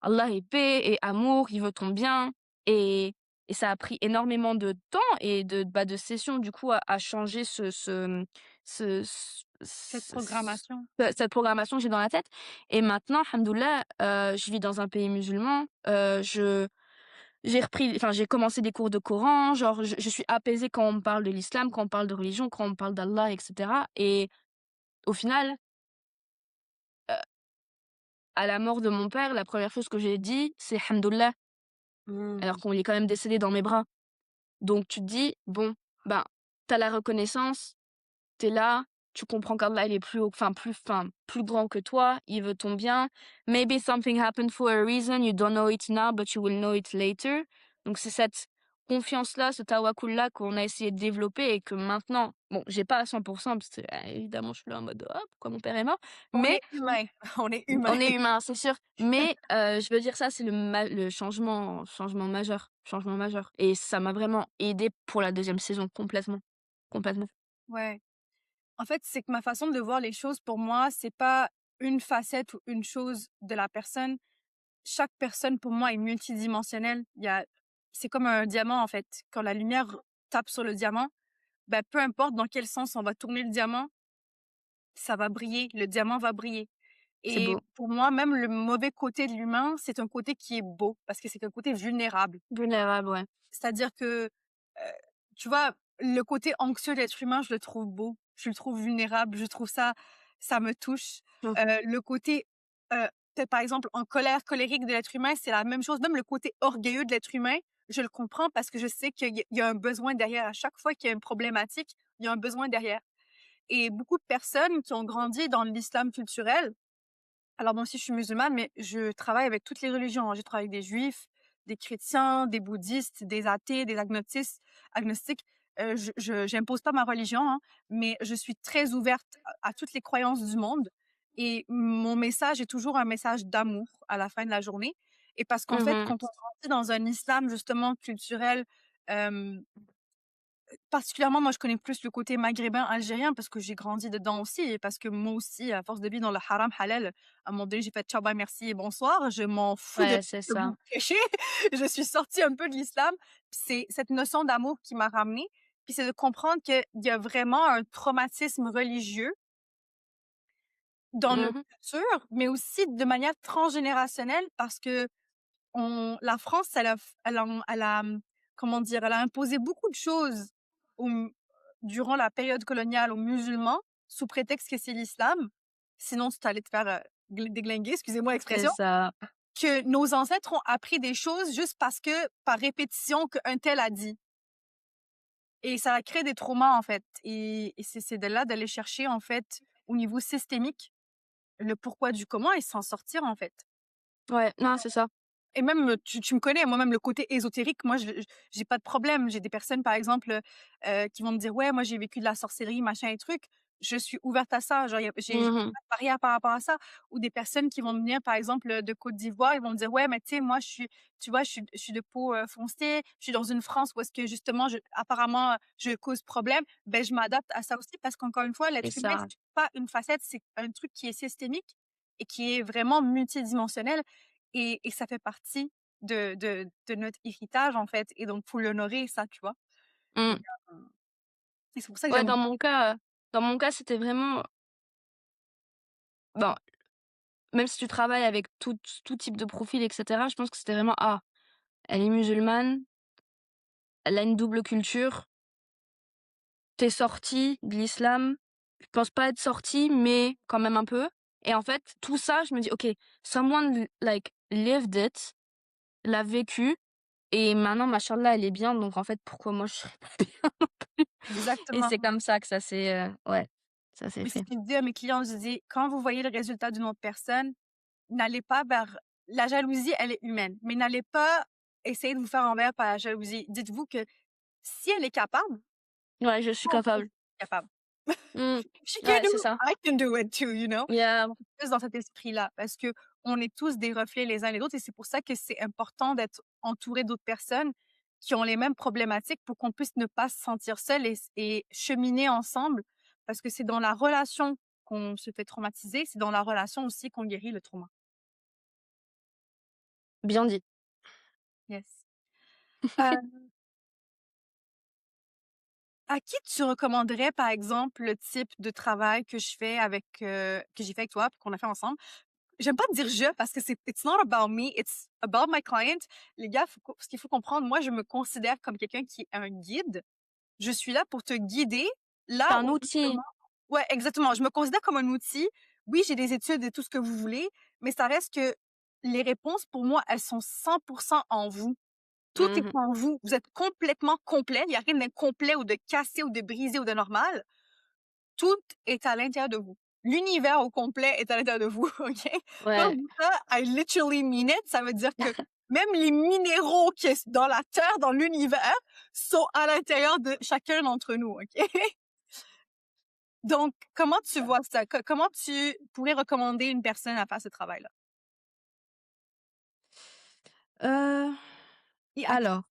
Allah est paix et amour, il veut ton bien et et ça a pris énormément de temps et de sessions du coup à changer Cette programmation. cette programmation que j'ai dans la tête et maintenant alhamdoulilah, je vis dans un pays musulman, j'ai commencé des cours de Coran, genre je suis apaisée quand on me parle de l'islam, quand on parle de religion, quand on me parle d'Allah et cetera et au final, heu, à la mort de mon père, la première chose que j'ai dit, c'est Hamdoullah, alors Mmh. qu'on est quand même décédé dans mes bras. Donc tu te dis: «Bon, ben, tu la reconnaissance, t'es là, tu comprends qu'Allah il est plus grand que toi, il veut ton bien. Maybe something happened for a reason, you don't know it now, but you will know it later». Donc c'est cette confiance-là, ce tawakkul-là qu'on a essayé de développer et que maintenant, bon, j'ai pas à 100 parce que, évidemment, je suis là en mode: «Oh, pourquoi mon père est mort?» On mais est humain, on est humain. on est humain, c'est sûr, mais je veux dire ça, c'est le changement majeur et ça m'a vraiment aidée pour la deuxième saison complètement, complètement. Ouais. En fait, c'est que ma façon de voir les choses pour moi, c'est pas une facette ou une chose de la personne. Chaque personne pour moi est multidimensionnelle. C'est comme un diamant en fait. Quand la lumière tape sur le diamant, ben, peu importe dans quel sens on va tourner le diamant, ça va briller, le diamant va briller. C'est Et beau. pour moi, même le mauvais côté de l'humain, c'est un côté qui est beau parce que c'est un côté vulnérable. Vulnérable, ouais. C'est-à-dire que, tu vois, le côté anxieux de l'être humain, je le trouve beau, je le trouve vulnérable, je trouve ça me touche. Mmh. Le côté, peut-être par exemple en colère, colérique de l'être humain, c'est la même chose. Même le côté orgueilleux de l'être humain, je le comprends parce que je sais qu'il y a un besoin derrière. À chaque fois qu'il y a une problématique, il y a un besoin derrière. Et beaucoup de personnes qui ont grandi dans l'islam culturel, alors moi aussi je suis musulmane, mais je travaille avec toutes les religions, hein. Je travaille avec des juifs, des chrétiens, des bouddhistes, des athées, des agnostiques. Je j'impose pas ma religion, hein, mais je suis très ouverte à toutes les croyances du monde et mon message est toujours un message d'amour à la fin de la journée et parce qu'en fait, Mmh. quand on grandit dans un islam justement culturel, hem particulièrement, moi, je connais plus le côté maghrébin, algérien parce que j'ai grandi dedans aussi et parce que moi aussi, à force de vivre dans le haram halal, à un moment donné, j'ai fait: «Ciao, bye, merci et bonsoir». Je m'en fous de Ouais, ce c'est que ça. vous prêchez. Je suis sortie un peu de l'islam. Puis c'est cette notion d'amour qui m'a ramenée. Puis c'est de comprendre qu'il y a vraiment un traumatisme religieux dans nos Mmh. cultures, mais aussi de manière transgénérationnelle parce que la France, comment dire? Elle a imposé beaucoup de choses aux durant la période coloniale aux musulmans, sous prétexte que c'est l'islam. Sinon, tu allais te faire, déglinguer, excusez-moi C'est l'expression. ça. Que nos ancêtres ont appris des choses juste parce que, par répétition, qu'un tel a dit et ça a créé des traumas, en fait et c'est de là d'aller chercher, en fait, au niveau systémique, le pourquoi du comment et s'en sortir, en fait. Ouais, non, c'est ça. Et même, tu me connais, moi-même le côté ésotérique, moi je j'ai pas de problème. J'ai des personnes par exemple, qui vont me dire: «Ouais, moi j'ai vécu de la sorcellerie, machin et truc». Je suis ouverte à ça, genre j'ai Mmh. pas de barrière par rapport à ça. Ou des personnes qui vont venir par exemple, de Côte d'Ivoire, ils vont me dire: «Ouais, mais tu sais, moi tu vois, je suis de peau, foncée, je suis dans une France où est-ce que justement apparemment, je cause problème». Ben je m'adapte à ça aussi parce qu'encore une fois, C'est l'être humain, ça. c'est pas une facette, c'est un truc qui est systémique et qui est vraiment multidimensionnel et ça fait partie de notre héritage, en fait et donc faut l'honorer ça, tu vois? Et Mmh. et c'est pour ça que Ouais, j'aime dans mon cas, c'était vraiment bon, même si tu travailles avec tout type de profil et cetera, je pense que c'était vraiment: «Ah, elle est musulmane, elle a une double culture, tu es sortie de l'islam, je pense pas être sortie, mais quand même un peu». Et en fait, tout ça, je me dis: «OK, someone like lived it, l'a vécu et maintenant machallah elle est bien, donc en fait pourquoi moi je serais pas bien?» Et exactement. c'est comme ça que ouais, ça s'est Mais c'est fait. ce que je dis à mes clients, je dis: «Quand vous voyez le résultat d'une autre personne, n'allez pas vers la jalousie, elle est humaine, mais n'allez pas essayer de vous faire envers par la jalousie. Dites-vous que si elle est capable, Ouais, je suis moi aussi je capable. suis capable. Mmh. She can Ouais, do c'est it, ça. I can do it too», you know? Yeah. Plus dans cet esprit-là, parce qu'on est tous des reflets les uns les autres et c'est pour ça que c'est important d'être entouré d'autres personnes qui ont les mêmes problématiques pour qu'on puisse ne pas se sentir seul et cheminer ensemble parce que c'est dans la relation qu'on se fait traumatiser, c'est dans la relation aussi qu'on guérit le trauma. Bien dit. Yes. Heu, à qui tu recommanderais, par exemple, le type de travail que je fais avec, que j'ai fait avec toi puis qu'on a fait ensemble? J'aime pas dire «je» parce que c'est it's not about me, it's about my client. Les gars, ce qu'il faut comprendre, moi, je me considère comme quelqu'un qui est un guide. Je suis là pour te guider C'est là un où outil. justement ouais, exactement. Je me considère comme un outil. Oui, j'ai des études et tout ce que vous voulez, mais ça reste que les réponses pour moi, elles sont 100% en vous. Tout est Mmh. en vous. Vous êtes complètement complet. Il y a rien d'incomplet ou de cassé ou de brisé ou de normal. Tout est à l'intérieur de vous. L'univers au complet est à l'intérieur de vous, OK? Quand Ouais. je dis ça, I literally mean it. Ça veut dire que même les minéraux qui est dans la terre, dans l'univers, sont à l'intérieur de chacun d'entre nous, OK? Donc, comment tu vois ça? Comment tu pourrais recommander une personne à faire ce travail-là? Heu, Et à qui? alors,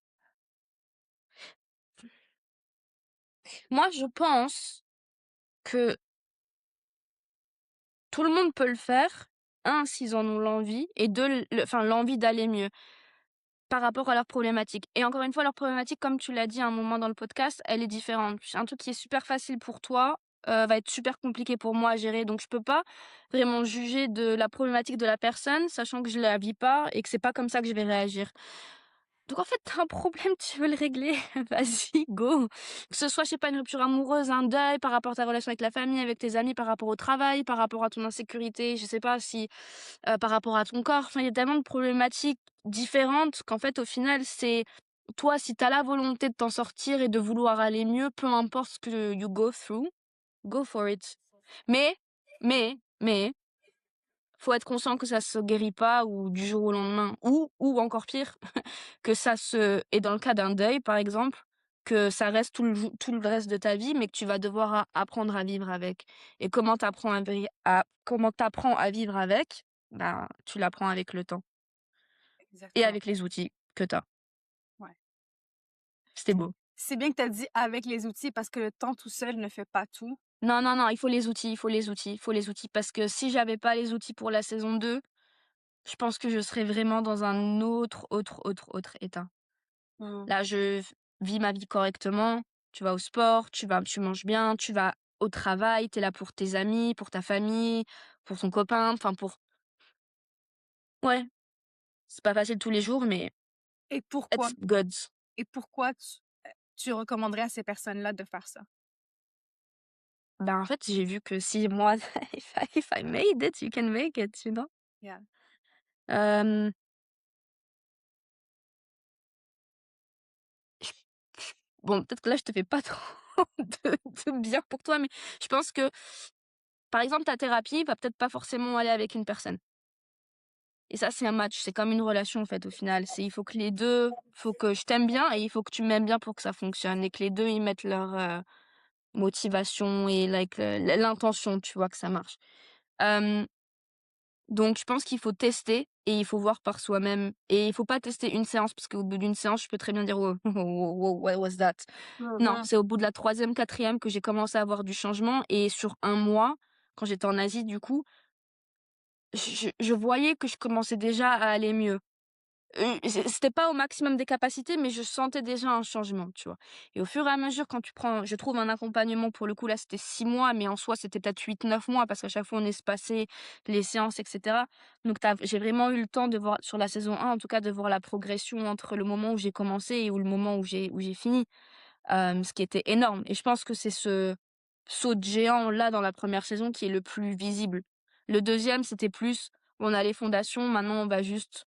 moi je pense que tout le monde peut le faire. Un, s'ils en ont l'envie et 2, l'envie d'aller mieux par rapport à leurs problématiques. Et encore une fois, leur problématique, comme tu l'as dit à un moment dans le podcast, elle est différente. Un truc qui est super facile pour toi, va être super compliqué pour moi à gérer. Donc je peux pas vraiment juger de la problématique de la personne, sachant que je la vis pas et que c'est pas comme ça que je vais réagir. Donc en fait, tu un problème, tu veux le régler, vas-y, go. Que ce soit, je sais pas, une rupture amoureuse, un deuil par rapport à ta relation avec la famille, avec tes amis, par rapport au travail, par rapport à ton insécurité, je sais pas si, par rapport à ton corps. Enfin, il y a tellement de problématiques différentes qu'en fait, au final, c'est toi, si tu as la volonté de t'en sortir et de vouloir aller mieux, peu importe ce que you go through, go for it. Mais mais faut être conscient que ça se guérit pas ou du jour au lendemain ou encore pire, que ça se et dans le cas d'un deuil, par exemple, que ça reste tout le reste de ta vie, mais que tu vas devoir apprendre à vivre avec. Et comment t'apprends à vivre avec? Ben, tu l'apprends avec le temps et Exactement, avec les outils que tu as. ouais. C'était beau. c'est bien que tu as dit avec les outils parce que le temps tout seul ne fait pas tout. Non, non, non, il faut les outils, il faut les outils, il faut les outils parce que si j'avais pas les outils pour la saison 2, je pense que je serais vraiment dans un autre état. Mmh. Là, je vis ma vie correctement, tu vas au sport, tu manges bien, tu vas au travail, tu es là pour tes amis, pour ta famille, pour ton copain, enfin pour ouais, c'est pas facile tous les jours, mais Et pourquoi it's good. et pourquoi tu recommanderais à ces personnes-là de faire ça? Ben, en fait, j'ai vu que si moi if I made it, you can make it, you know? Yeah. Hem, j j bon, peut-être que là, je te fais pas trop de bien pour toi, mais je pense que, par exemple, ta thérapie va peut-être pas forcément aller avec une personne et ça, c'est un match, c'est comme une relation, en fait, au final. C'est il faut que les 2, faut que je t'aime bien et il faut que tu m'aimes bien pour que ça fonctionne et que les 2 ils mettent leur, motivation et like, l'intention, tu vois, que ça marche. Hem Donc je pense qu'il faut tester et il faut voir par soi-même et il faut pas tester une séance parce qu'au bout d'une séance, je peux très bien dire: «Wow, wow, wow, what was that?» Non, Mmh. c'est au bout de la troisième, quatrième que j'ai commencé à avoir du changement et sur un mois, quand j'étais en Asie du coup, je voyais que je commençais déjà à aller mieux. C'était pas au maximum des capacités, mais je sentais déjà un changement, tu vois? Et au fur et à mesure, quand tu prends je trouve un accompagnement pour le coup, là, c'était 6 mois, mais en soi, c'était peut-être 8, 9 mois parce qu'à chaque fois, on espaçait les séances et cetera. Donc j'ai vraiment eu le temps de voir sur la saison 1, en tout cas, de voir la progression entre le moment où j'ai commencé et où le moment où j'ai fini, ce qui était énorme et je pense que c'est ce saut de géant, là, dans la première saison qui est le plus visible. Le deuxième, c'était plus: on a les fondations, maintenant on va juste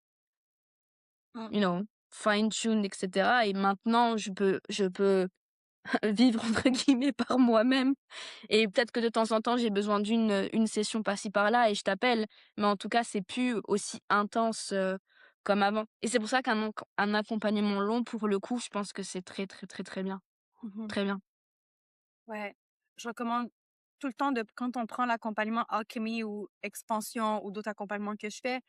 Mmh. you know, fine tune et cetera et maintenant je peux «vivre» entre guillemets par moi-même et peut-être que de temps en temps j'ai besoin une session par-ci par-là et je t'appelle, mais en tout cas c'est plus aussi intense, comme avant et c'est pour ça un accompagnement long pour le coup, je pense que c'est très, très, très, très bien, Mmh. très bien. Ouais. Je recommande tout le temps de quand on prend l'accompagnement Alchemy ou Expansion ou d'autres accompagnements que je fais,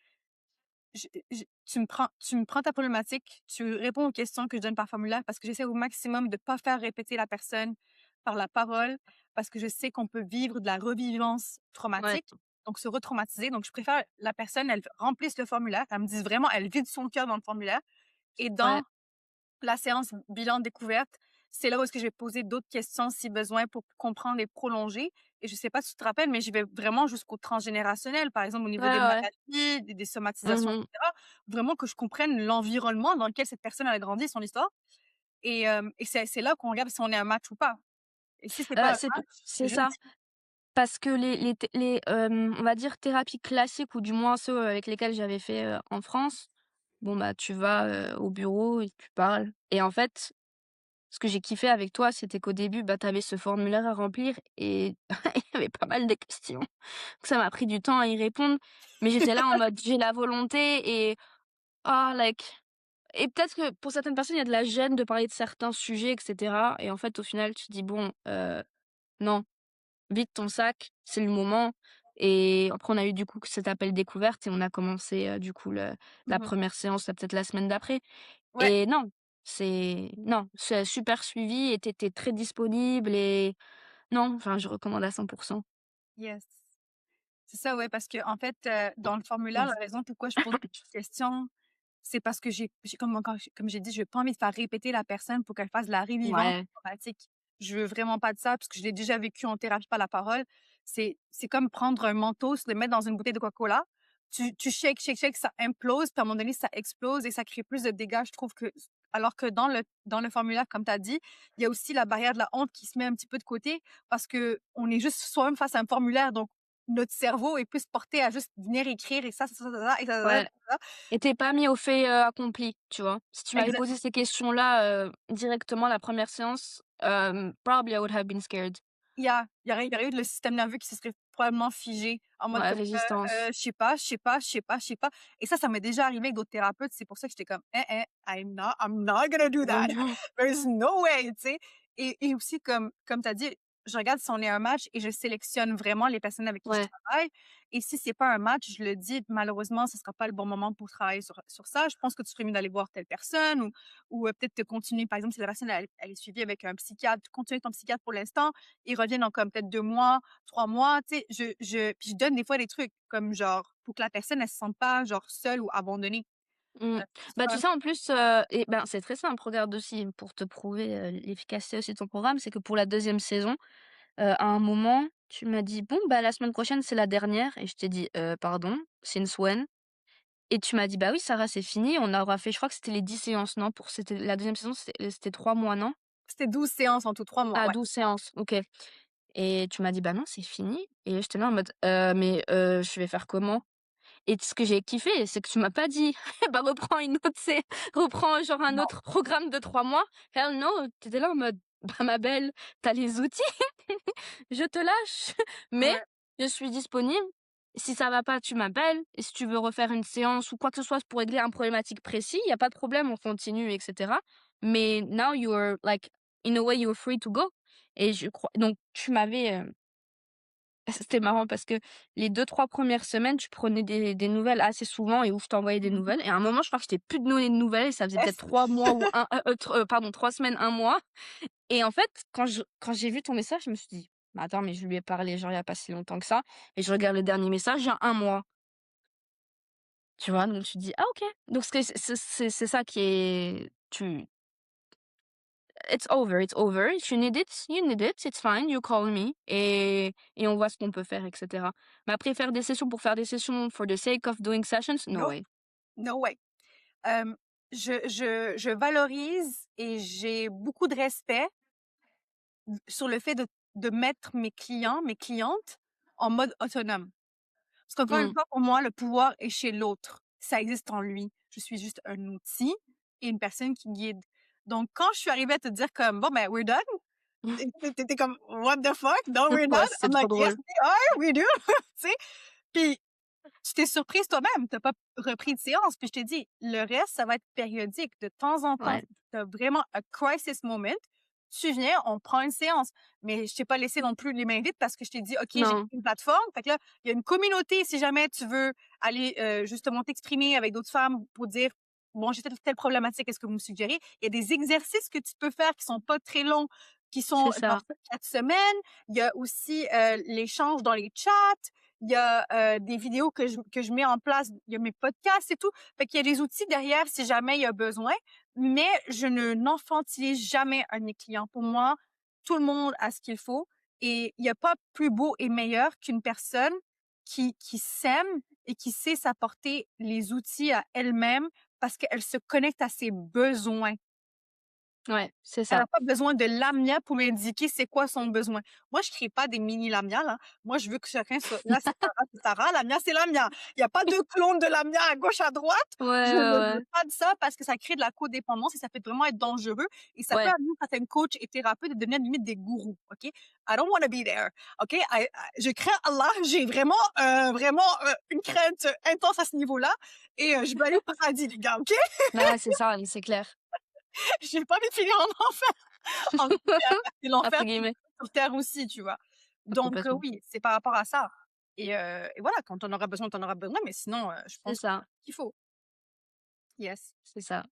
tu me prends ta problématique, tu réponds aux questions que je donne par formulaire parce que j'essaie au maximum de pas faire répéter la personne par la parole parce que je sais qu'on peut vivre de la revivance Ouais, traumatique, donc se retraumatiser. Donc je préfère la personne, elle remplisse le formulaire, elle me dise vraiment, elle vide son cœur dans le formulaire et ouais, dans la séance bilan découverte, c'est là où est-ce que je vais poser d'autres questions si besoin pour comprendre et prolonger. Et je sais pas si tu te rappelles, mais je vais vraiment jusqu'au transgénérationnel, par exemple au ouais, niveau des ouais. maladies, des somatisations, Mmh. etc. Vraiment que je comprenne l'environnement dans lequel cette personne a grandi, son histoire. Et c'est là qu'on regarde si on est un match ou pas. Et si c'est pas un match, C'est je le ça. dis. Parce que on va dire thérapies classiques ou du moins ceux avec lesquels j'avais fait, en France, bon, bah, tu vas, au bureau et tu parles et en fait, ce que j'ai kiffé avec toi, c'était qu'au début, bah, tu avais ce formulaire à remplir et il y avait pas mal de questions. Ça m'a pris du temps à y répondre, mais j'étais là en mode: «J'ai la volonté» et ah, like et peut-être que pour certaines personnes, il y a de la gêne de parler de certains sujets et cetera et en fait, au final, tu te dis: «Bon, non». Vide ton sac, c'est le moment et après on a eu du coup cet appel découverte et on a commencé, du coup la Mmh. première séance, peut-être la semaine d'après Ouais, et non, c'est super suivi et tu très disponible et non, enfin je recommande à 100%. yes. C'est ça, ouais, parce que en fait, dans le formulaire, Mmh. la raison pourquoi je pose des questions, c'est parce que j'ai comme encore comme j'ai dit, je n'ai pas envie de faire répéter la personne pour qu'elle fasse de la révivance Ouais, traumatique. Je veux vraiment pas de ça parce que je l'ai déjà vécu en thérapie par la parole. C'est comme prendre un Mentos, le mettre dans une bouteille de Coca-Cola. Tu shakes, shakes, shakes, ça implose, puis à un moment donné, ça explose et ça crée plus de dégâts, je trouve que alors que dans le formulaire, comme tu as dit, il y a aussi la barrière de la honte qui se met un petit peu de côté parce qu'on est juste soi-même face à un formulaire, donc notre cerveau est plus porté à juste venir écrire et ça et ouais ça. et tu pas mis au fait, accompli, tu vois? Si tu m'avais Exact. posé ces questions-là, directement la première séance, probably I would have been scared. Il y aurait eu le système nerveux qui se serait probablement figé en mode Ouais, comme, résistance. je sais pas, je sais pas, je sais pas, je sais pas et ça m'est déjà arrivé avec d'autres thérapeutes. C'est pour ça que j'étais comme: I'm not gonna do that. Mmh. There's no way», tu sais? Et aussi comme tu as dit, je regarde si on est un match et je sélectionne vraiment les personnes avec qui je Ouais. travaille et si c'est pas un match, je le dis: «Malheureusement, ce sera pas le bon moment pour travailler sur ça. Je pense que tu ferais mieux d'aller voir telle personne» ou peut-être de continuer. Par exemple, si la personne, elle est suivie avec un psychiatre, continue avec ton psychiatre pour l'instant, il revient dans comme peut-être 2 mois, 3 mois, tu sais? Puis je donne des fois des trucs comme genre pour que la personne, elle se sente pas genre seule ou abandonnée. Mmh. C'est Bah, pas tu sais, en plus, et ben, c'est très simple, regarde aussi pour te prouver, l'efficacité aussi de ton programme, c'est que pour la deuxième saison, à un moment, tu m'as dit: «Bon, bah, la semaine prochaine, c'est la dernière» et je t'ai dit: pardon, since when?» Et tu m'as dit: «Bah, oui, Sarah, c'est fini, on aura fait» je crois que c'était les 10 séances, non? Pour c'était la deuxième saison, c'était 3 mois, non? c'était 12 séances en tout, 3 mois, Ah, ouais. 12 séances, OK. Et tu m'as dit: «Bah, non, c'est fini» et j'étais là en mode: mais je vais faire comment?» Et ce que j'ai kiffé, c'est que tu m'as pas dit: «Bah, reprends genre un Non, autre programme de 3 mois». Hell no, tu étais là en mode: «Bah, ma belle, tu as les outils, je te lâche, mais ouais. je suis disponible. Si ça va pas, tu m'appelles et si tu veux refaire une séance ou quoi que ce soit pour régler un problématique précis, il y a pas de problème, on continue et cetera. Mais now you're like in a way you're free to go» et je crois donc tu m'avais, c'était marrant parce que les 2 3 premières semaines, tu prenais des nouvelles assez souvent et où je t'envoyais des Mmh mh. nouvelles et à un moment, je crois que je t'ai plus donné de nouvelles et ça faisait peut-être Yes. 3 mois ou un pardon 3 semaines, un mois et en fait, quand j'ai vu ton message, je me suis dit: «Mais attends, mais je lui ai parlé genre il y a pas si longtemps que ça» et je regarde le dernier message, il y a un mois, tu vois? Donc tu te dis: «Ah OK». Donc ce que c'est ça qui est tu it's over. If you need it, you need it, it's fine, you call me et on voit ce qu'on peut faire et cetera. Mais après faire des sessions pour faire des sessions for the sake of doing sessions, no No, way. no way. Hem, je valorise et j'ai beaucoup de respect sur le fait de mettre mes clients, mes clientes en mode autonome. Parce qu'encore une Mmh. fois, pour moi, le pouvoir est chez l'autre. Ça existe en lui. Je suis juste un outil et une personne qui guide. Donc quand je suis arrivée à te dire comme: «Bon, ben, we're done», tu étais comme: «What the fuck? No, we're Ouais, not». c'est I'm trop like: «Yes, drôle. we are, we do», tu sais? Puis tu t'es surprise toi-même, tu as pas repris de séance, puis je t'ai dit: «Le reste, ça va être périodique. De temps en temps, Ouais, si tu as vraiment a crisis moment, tu viens, on prend une séance». Mais je t'ai pas laissé non plus les mains vides parce que je t'ai dit: «OK, j'ai créé non, une plateforme, fait que là, il y a une communauté si jamais tu veux aller, justement t'exprimer avec d'autres femmes pour dire: "Bon, j'ai telle problématique, est-ce que vous me suggérez?"». Il y a des exercices que tu peux faire qui sont pas très longs, qui sont c'est genre ça. 4 semaines. Il y a aussi, l'échange dans les chats. Il y a, des vidéos que je mets en place, il y a mes podcasts et tout. Fait qu'il y a des outils derrière si jamais il y a besoin, mais je ne n'enfantilise jamais un de mes clients. Pour moi, tout le monde a ce qu'il faut et il y a pas plus beau et meilleur qu'une personne qui s'aime et qui sait s'apporter les outils à elle-même parce qu'elle se connecte à ses besoins. Ouais, c'est Elle ça. a pas besoin de Lamia pour lui indiquer c'est quoi son besoin. Moi, je crée pas des mini Lamia, là. Moi, je veux que chacun soit là, c'est Sarah, Lamia, c'est Lamia. Il y a pas de clone de Lamia à gauche, à droite. Ouais, Je ne ouais, veux ouais. pas de ça parce que ça crée de la codépendance et ça peut vraiment être dangereux et ça peut Ouais, amener certaines coachs et thérapeutes à devenir limite des gourous, OK? I don't wanna be there, OK? Je crains Allah, j'ai vraiment, une crainte intense à ce niveau-là et je veux aller au paradis, les gars, OK? là, c'est ça, c'est clair. J'ai pas envie de finir en enfer. En terre, c'est l'enfer Entre guillemets. sur terre aussi, tu vois? Donc Complètement. oui, c'est par rapport à ça et voilà, quand tu en auras besoin, tu en auras besoin, mais sinon, je C'est pense ça, qu'il faut. Yes. c'est ça.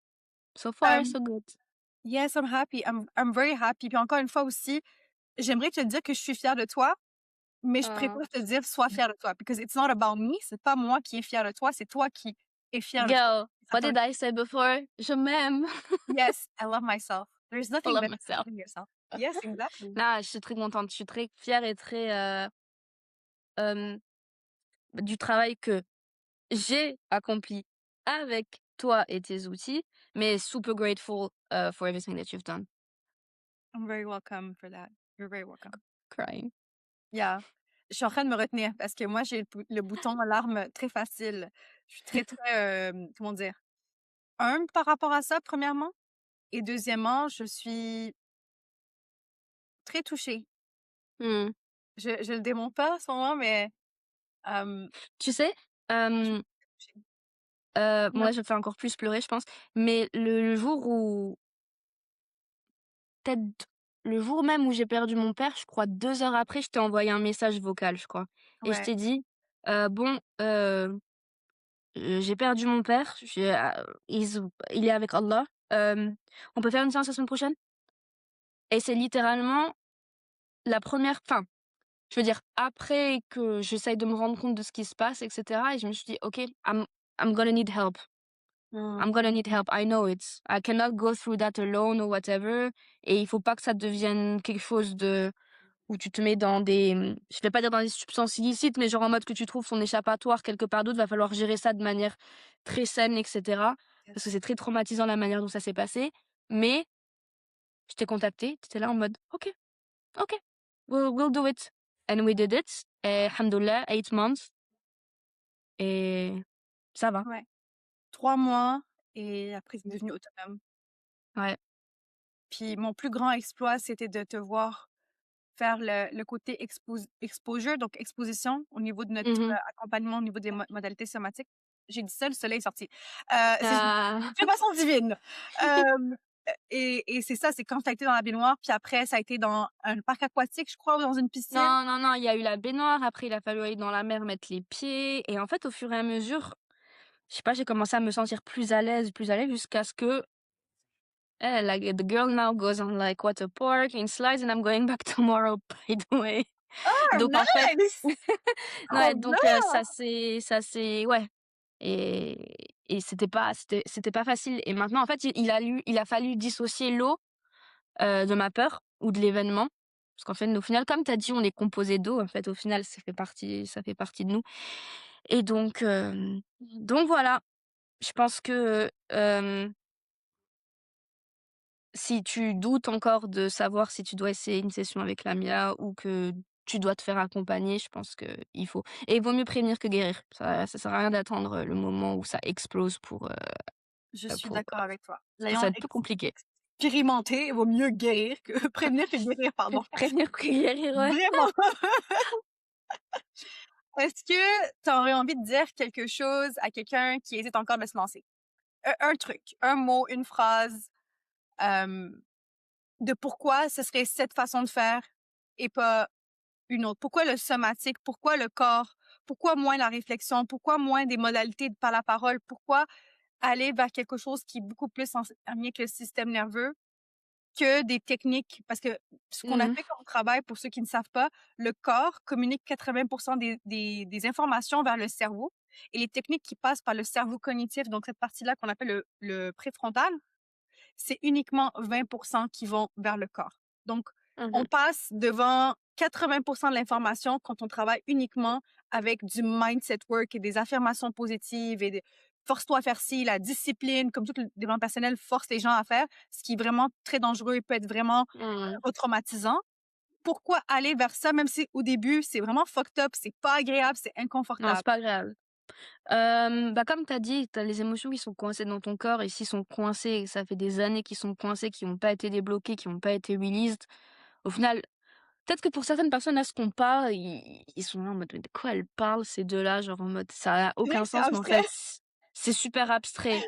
So far, Hem, so good. yes, I'm happy. I'm very happy. Puis encore une fois aussi, j'aimerais te dire que je suis fière de toi, mais je Oh. préfère te dire: «Sois fière de toi» because it's not about me, c'est pas moi qui est fière de toi, c'est toi qui es fière de toi. Girl, Ça what te did I say before? Je m'aime. Yes, I love myself. There's I nothing love better than myself. loving yourself. Yes, exactly. Là, je suis très contente, je suis très fière et très, hem, du travail que j'ai accompli avec toi et tes outils, mais super grateful, for everything that you've done. I'm very welcome for that. You're very welcome. Crying. Yeah. Je suis en train de me retenir parce que moi, j'ai le bouton alarme très facile. Je suis très, très, comment dire? Humble par rapport à ça, premièrement et deuxièmement, je suis très touchée. Mmh. Je le démontre pas en ce moment, mais hem, Tu sais, je suis hem, très touchée. Ouais. moi, je te fais encore plus pleurer, je pense, mais le jour où peut-être le jour même où j'ai perdu mon père, je crois 2 heures après, je t'ai envoyé un message vocal, je crois et je Ouais, t'ai dit: Bon, j'ai perdu mon père, il est avec Allah, on peut faire une séance la semaine prochaine?» Et c'est littéralement la première enfin, je veux dire, après que j'essaye de me rendre compte de ce qui se passe et cetera et je me suis dit: «OK, I'm gonna need help. mmh, I'm gonna need help. I know it. I cannot go through that alone or whatever» et il faut pas que ça devienne quelque chose de où tu te mets dans des, je vais pas dire dans des substances illicites, mais genre en mode que tu trouves ton échappatoire quelque part d'autre, va falloir gérer ça de manière très saine et cetera. Parce que yes. c'est très traumatisant la manière dont ça s'est passé. Mais je t'ai contacté, tu étais là en mode: «OK, OK, we'll do it» and we did it et alhamdoulilah 8 months et ça va. Ouais, 3 mois et après tu es devenue autonome. Ouais. Puis mon plus grand exploit, c'était de te voir faire le côté exposure, donc exposition au niveau de notre, Mmh mh. accompagnement au niveau des modalités somatiques. J'ai dit ça, le soleil est sorti. C'est Ah. de façon divine. Hem, et c'est ça, c'est quand tu as été dans la baignoire, puis après ça a été dans un parc aquatique, je crois, ou dans une piscine. Non, non, non, il y a eu la baignoire, après il a fallu aller dans la mer mettre les pieds et en fait, au fur et à mesure, je sais pas, j'ai commencé à me sentir plus à l'aise jusqu'à ce que, like the girl now goes on like water park in slides and I'm going back tomorrow by the way. Ah Donc en fait nice! Trop ouais, donc bien! ça c'est ouais et c'était pas facile et maintenant en fait, il a fallu dissocier l'eau, de ma peur ou de l'événement. Parce qu'en fait, au final, comme tu as dit, on est composé d'eau, en fait, au final, ça fait partie de nous et donc voilà. Je pense que, si tu doutes encore de savoir si tu dois essayer une session avec Lamia ou que tu dois te faire accompagner, je pense qu'il faut et il vaut mieux prévenir que guérir. Ça sert à rien d'attendre, le moment où ça explose Je suis pour d'accord avec toi. parce que ça L'ayant va être plus compliqué. expérimenté, vaut mieux guérir que prévenir que guérir, pardon. Prévenir que guérir, ouais. Vraiment. Est-ce que tu aurais envie de dire quelque chose à quelqu'un qui hésite encore de se lancer? Un truc, un mot, une phrase, hem, de pourquoi ce serait cette façon de faire et pas une autre? Pourquoi le somatique? Pourquoi le corps? Pourquoi moins la réflexion? Pourquoi moins des modalités par la parole? Pourquoi aller vers quelque chose qui est beaucoup plus en lien avec le système nerveux que des techniques? Parce que ce qu'on a Mmh. fait comme travail, pour ceux qui ne savent pas, le corps communique 80 des informations vers le cerveau et les techniques qui passent par le cerveau cognitif, donc cette partie-là qu'on appelle le préfrontal, c'est uniquement 20 qui vont vers le corps. Donc, Mmh on mh. passe devant 80 de l'information quand on travaille uniquement avec du mindset work et des affirmations positives et des force-toi à faire ci, la discipline, comme tout le développement personnel force les gens à faire, ce qui est vraiment très dangereux et peut être vraiment Mmh. retraumatisant. Pourquoi aller vers ça, même si au début, c'est vraiment fucked up, c'est pas agréable, c'est Non, c'est inconfortable? pas grave. Bah, comme tu as dit, tu as les émotions qui sont coincées dans ton corps et s'ils sont coincés et que ça fait des années qu'ils sont coincés, qui ont pas été débloqués, qui ont pas été released, au final, peut-être que pour certaines personnes, à ce qu'on parle, ils sont là en mode: «Mais de quoi elles parlent ces 2 là?» Genre en mode ça a Oui, aucun c'est sens, mais en abstrait. fait, c'est super abstrait.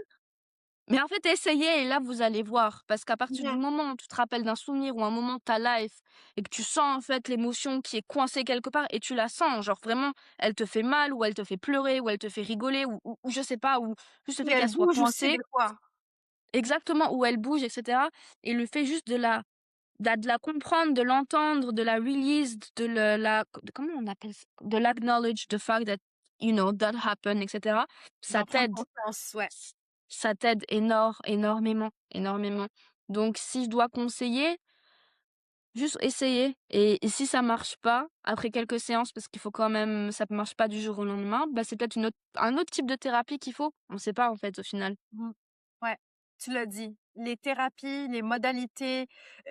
Mais en fait, essayez et là, vous allez voir. Parce qu'à partir du Mmh. moment où tu te rappelles d'un souvenir ou un moment de ta life et que tu sens en fait l'émotion qui est coincée quelque part et tu la sens, genre vraiment, elle te fait mal ou elle te fait pleurer ou elle te fait rigoler ou je sais pas, ou juste le Et fait elle qu'elle soit bouge aussi coincée, des fois. exactement, où elle bouge, etc. Et le fait juste de la comprendre, de l'entendre, de la release, comment on appelle ça? De l'acknowledge the fact that, that happened, etc. Ça D'en prendre t'aide. conscience, ouais. Ça t'aide énormément, énormément. Donc si je dois conseiller, juste essayer et si ça marche pas, après quelques séances, parce qu'il faut quand même ça marche pas du jour au lendemain, bah, c'est peut-être un autre type de thérapie qu'il faut. On sait pas en fait au final. Mmh. Ouais, tu l'as dit. Les thérapies, les modalités,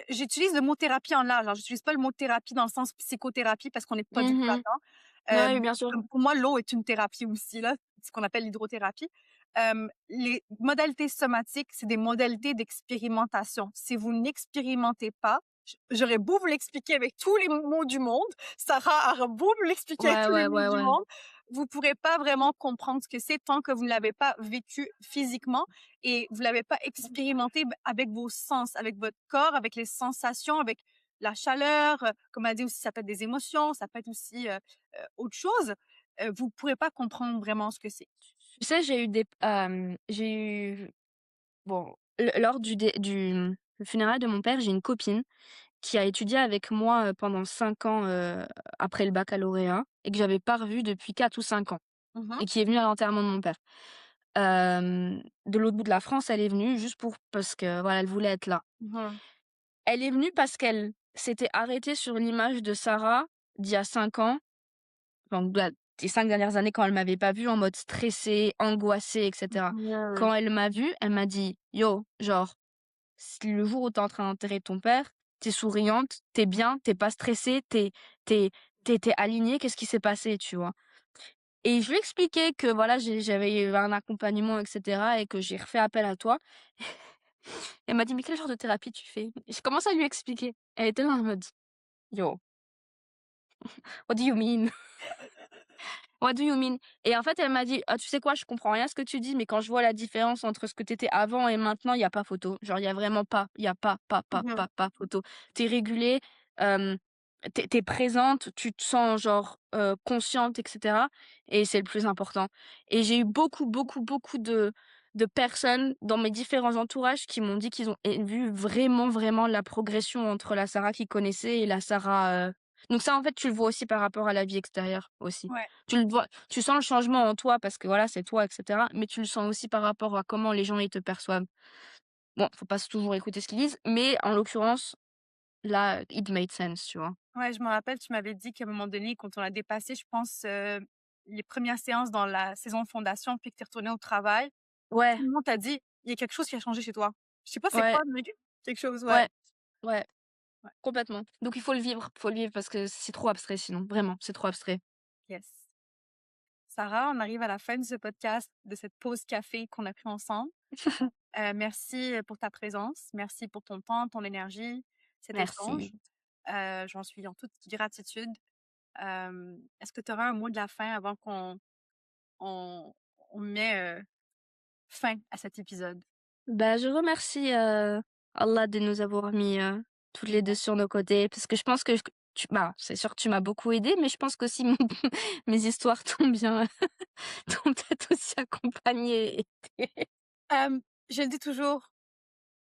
j'utilise le mot thérapie en large, alors j'utilise pas le mot thérapie dans le sens psychothérapie parce qu'on n'est pas du tout Mmh. là-dedans. Oui, bien sûr. Comme pour moi, l'eau est une thérapie aussi là, ce qu'on appelle l'hydrothérapie. Les modalités somatiques, c'est des modalités d'expérimentation. Si vous n'expérimentez pas, j'aurais beau vous l'expliquer avec tous les mots du monde, Sarah aura beau vous l'expliquer avec Ouais, tous les ouais, mots ouais, du ouais. monde, vous pourrez pas vraiment comprendre ce que c'est tant que vous ne l'avez pas vécu physiquement et vous l'avez pas expérimenté avec vos sens, avec votre corps, avec les sensations, avec la chaleur, comme elle dit aussi, ça peut être des émotions, ça peut être aussi, autre chose, vous pourrez pas comprendre vraiment ce que c'est. Tu sais, j'ai eu bon, lors du funérailles de mon père, j'ai une copine qui a étudié avec moi, pendant 5 ans, après le baccalauréat et que j'avais pas revue depuis 4 ou 5 ans Mmh. et qui est venue à l'enterrement de mon père. De l'autre bout de la France, elle est venue juste parce que, voilà, elle voulait être là. Mmh. Elle est venue parce qu'elle s'était arrêtée sur l'image de Sarah d'il y a 5 ans, donc des 5 dernières années quand elle m'avait pas vue en mode stressée, angoissée et cetera. Ouais, ouais. Quand elle m'a vue, elle m'a dit: «Yo, genre, si le jour où tu es en train d'enterrer ton père, tu es souriante, tu es bien, tu es pas stressée, tu es alignée, qu'est-ce qui s'est passé?» tu vois? Et je lui ai expliqué que voilà, j'avais eu un accompagnement et cetera et que j'ai refait appel à toi. Elle m'a dit: «Mais quel genre de thérapie tu fais?» J'ai commencé à lui expliquer. Elle était là en mode: «Yo, what do you mean?» What do you mean? Et en fait, elle m'a dit: «Ah, tu sais quoi? Je comprends rien à ce que tu dis, mais quand je vois la différence entre ce que tu étais avant et maintenant, il y a pas photo. Genre, il y a vraiment pas, il y a Mmh. pas photo. Tu es régulée, hem, tu es présente, tu te sens genre, consciente et cetera et c'est le plus important». Et j'ai eu beaucoup, beaucoup, beaucoup de personnes dans mes différents entourages qui m'ont dit qu'ils ont vu vraiment, vraiment la progression entre la Sarah qu'ils connaissaient et la Sarah, donc ça, en fait, tu le vois aussi par rapport à la vie extérieure aussi. Ouais. Tu le vois, tu sens le changement en toi parce que voilà, c'est toi et cetera, mais tu le sens aussi par rapport à comment les gens, ils te perçoivent. Bon, faut pas toujours écouter ce qu'ils disent, mais en l'occurrence, là, it made sense, tu vois? Ouais, je me rappelle, tu m'avais dit qu'à un moment donné, quand on a dépassé, je pense, les premières séances dans la saison de fondation, puis que tu es retournée au travail, Ouais, tout le monde t'a dit: «Il y a quelque chose qui a changé chez toi». Je sais pas c'est ouais, quoi, mais quelque chose, ouais. ouais, ouais, Ouais. complètement. Donc il faut le vivre parce que c'est trop abstrait sinon, vraiment, c'est trop abstrait. Yes. Sarah, on arrive à la fin de ce podcast, de cette pause café qu'on a pris ensemble. Merci, pour ta présence. Merci pour ton temps, ton énergie, cet échange. Merci. J'en suis en toute gratitude. Est-ce que tu auras un mot de la fin avant qu'on on on met, fin à cet épisode? Bah, je remercie, Allah de nous avoir mis, toutes les 2 sur nos côtés parce que je pense que c'est sûr que tu m'as beaucoup aidée, mais je pense qu'aussi mon mes histoires t'ont bien t'ont peut-être aussi accompagnée et aidée. Je le dis toujours,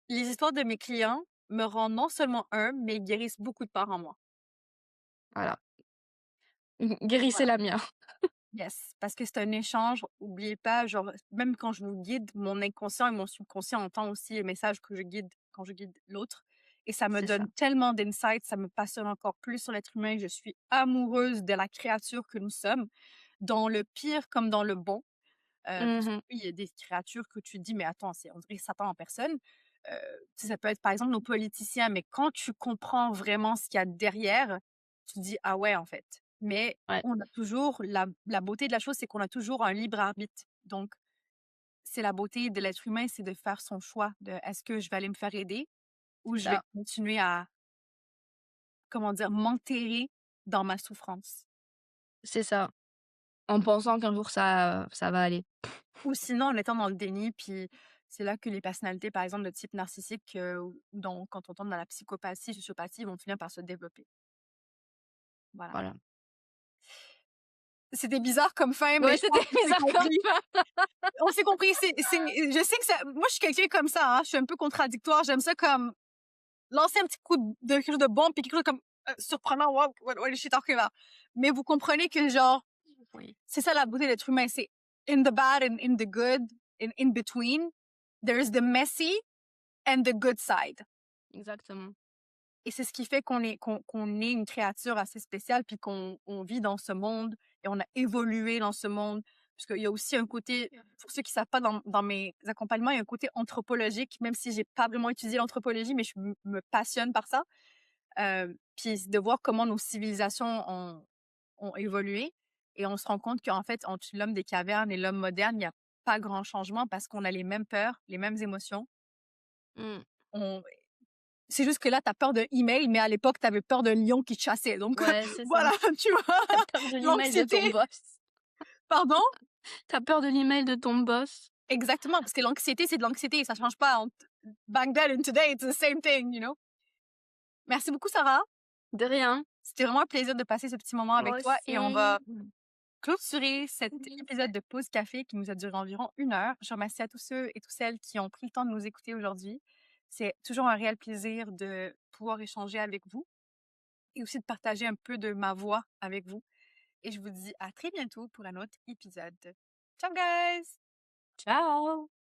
les histoires de mes clients me rendent non seulement humble, mais ils guérissent beaucoup de parts en moi. Voilà. Guérissez la mienne. Yes, parce que c'est un échange. Oubliez pas, genre, même quand je vous guide, mon inconscient et mon subconscient entend aussi les messages que je guide quand je guide l'autre. Et ça me C'est ça. donne tellement d'insights, ça me passionne encore plus sur l'être humain. Je suis amoureuse de la créature que nous sommes, dans le pire comme dans le bon. Parce que Mmh. oui, il y a des créatures que tu dis, mais attends, on dirait Satan en personne. Euh, Tu sais, ça peut être par exemple nos politiciens, mais quand tu comprends vraiment ce qu'il y a derrière, tu te dis, ah ouais, en fait. Mais Ouais, on a toujours, la beauté de la chose, c'est qu'on a toujours un libre arbitre. Donc, c'est la beauté de l'être humain, c'est de faire son choix de est-ce que je vais aller me faire aider ou c'est je vais ça, continuer à, comment dire, m'enterrer dans ma souffrance. c'est ça. En pensant qu'un jour ça va aller. Ou sinon, en étant dans le déni, puis c'est là que les personnalités, par exemple, de type narcissique, ou quand on tombe dans la psychopathie, sociopathie, vont finir par se développer. Voilà. Voilà. C'était bizarre comme fin, mais Ouais, je pense c'était qu'on s'est bizarre comme compris. fin. On s'est compris, je sais que ça moi, je suis quelqu'un comme ça, hein, je suis un peu contradictoire. J'aime ça comme lancer un petit coup de quelque chose de bon, puis quelque chose comme, surprenant. «Wow, what is she talking about?» Mais vous comprenez que genre, Oui, c'est ça la beauté de l'être humain, c'est in the bad and in the good, in between, there is the messy and the good side. exactement. Et c'est ce qui fait qu'on est une créature assez spéciale, puis qu'on vit dans ce monde et on a évolué dans ce monde. Parce qu'il y a aussi un côté, pour ceux qui savent pas, dans mes accompagnements, il y a un côté anthropologique, même si j'ai pas vraiment étudié l'anthropologie, mais me passionne par ça. Puis de voir comment nos civilisations ont évolué et on se rend compte qu'en fait, entre l'homme des cavernes et l'homme moderne, il y a pas grand changement parce qu'on a les mêmes peurs, les mêmes émotions. Mmh. On C'est juste que là, tu as peur d'un email, mais à l'époque, tu avais peur d'un lion qui te chassait. Donc, Ouais, c'est ça. voilà, tu vois? Tu as peur de l'email de ton L'anxiété, boss. pardon? Tu as peur de l'email de ton boss. Exactement, parce que l'anxiété, c'est de l'anxiété. Ça change pas entre back then and today, it's the same thing, you know? Merci beaucoup, Sarah. De rien. C'était vraiment un plaisir de passer ce petit moment avec Moi toi et on va aussi. clôturer cet épisode de pause café qui nous a duré environ 1 heure. Je remercie à tous ceux et toutes celles qui ont pris le temps de nous écouter aujourd'hui. C'est toujours un réel plaisir de pouvoir échanger avec vous et aussi de partager un peu de ma voix avec vous. Et je vous dis à très bientôt pour un autre épisode. Ciao, guys! Ciao.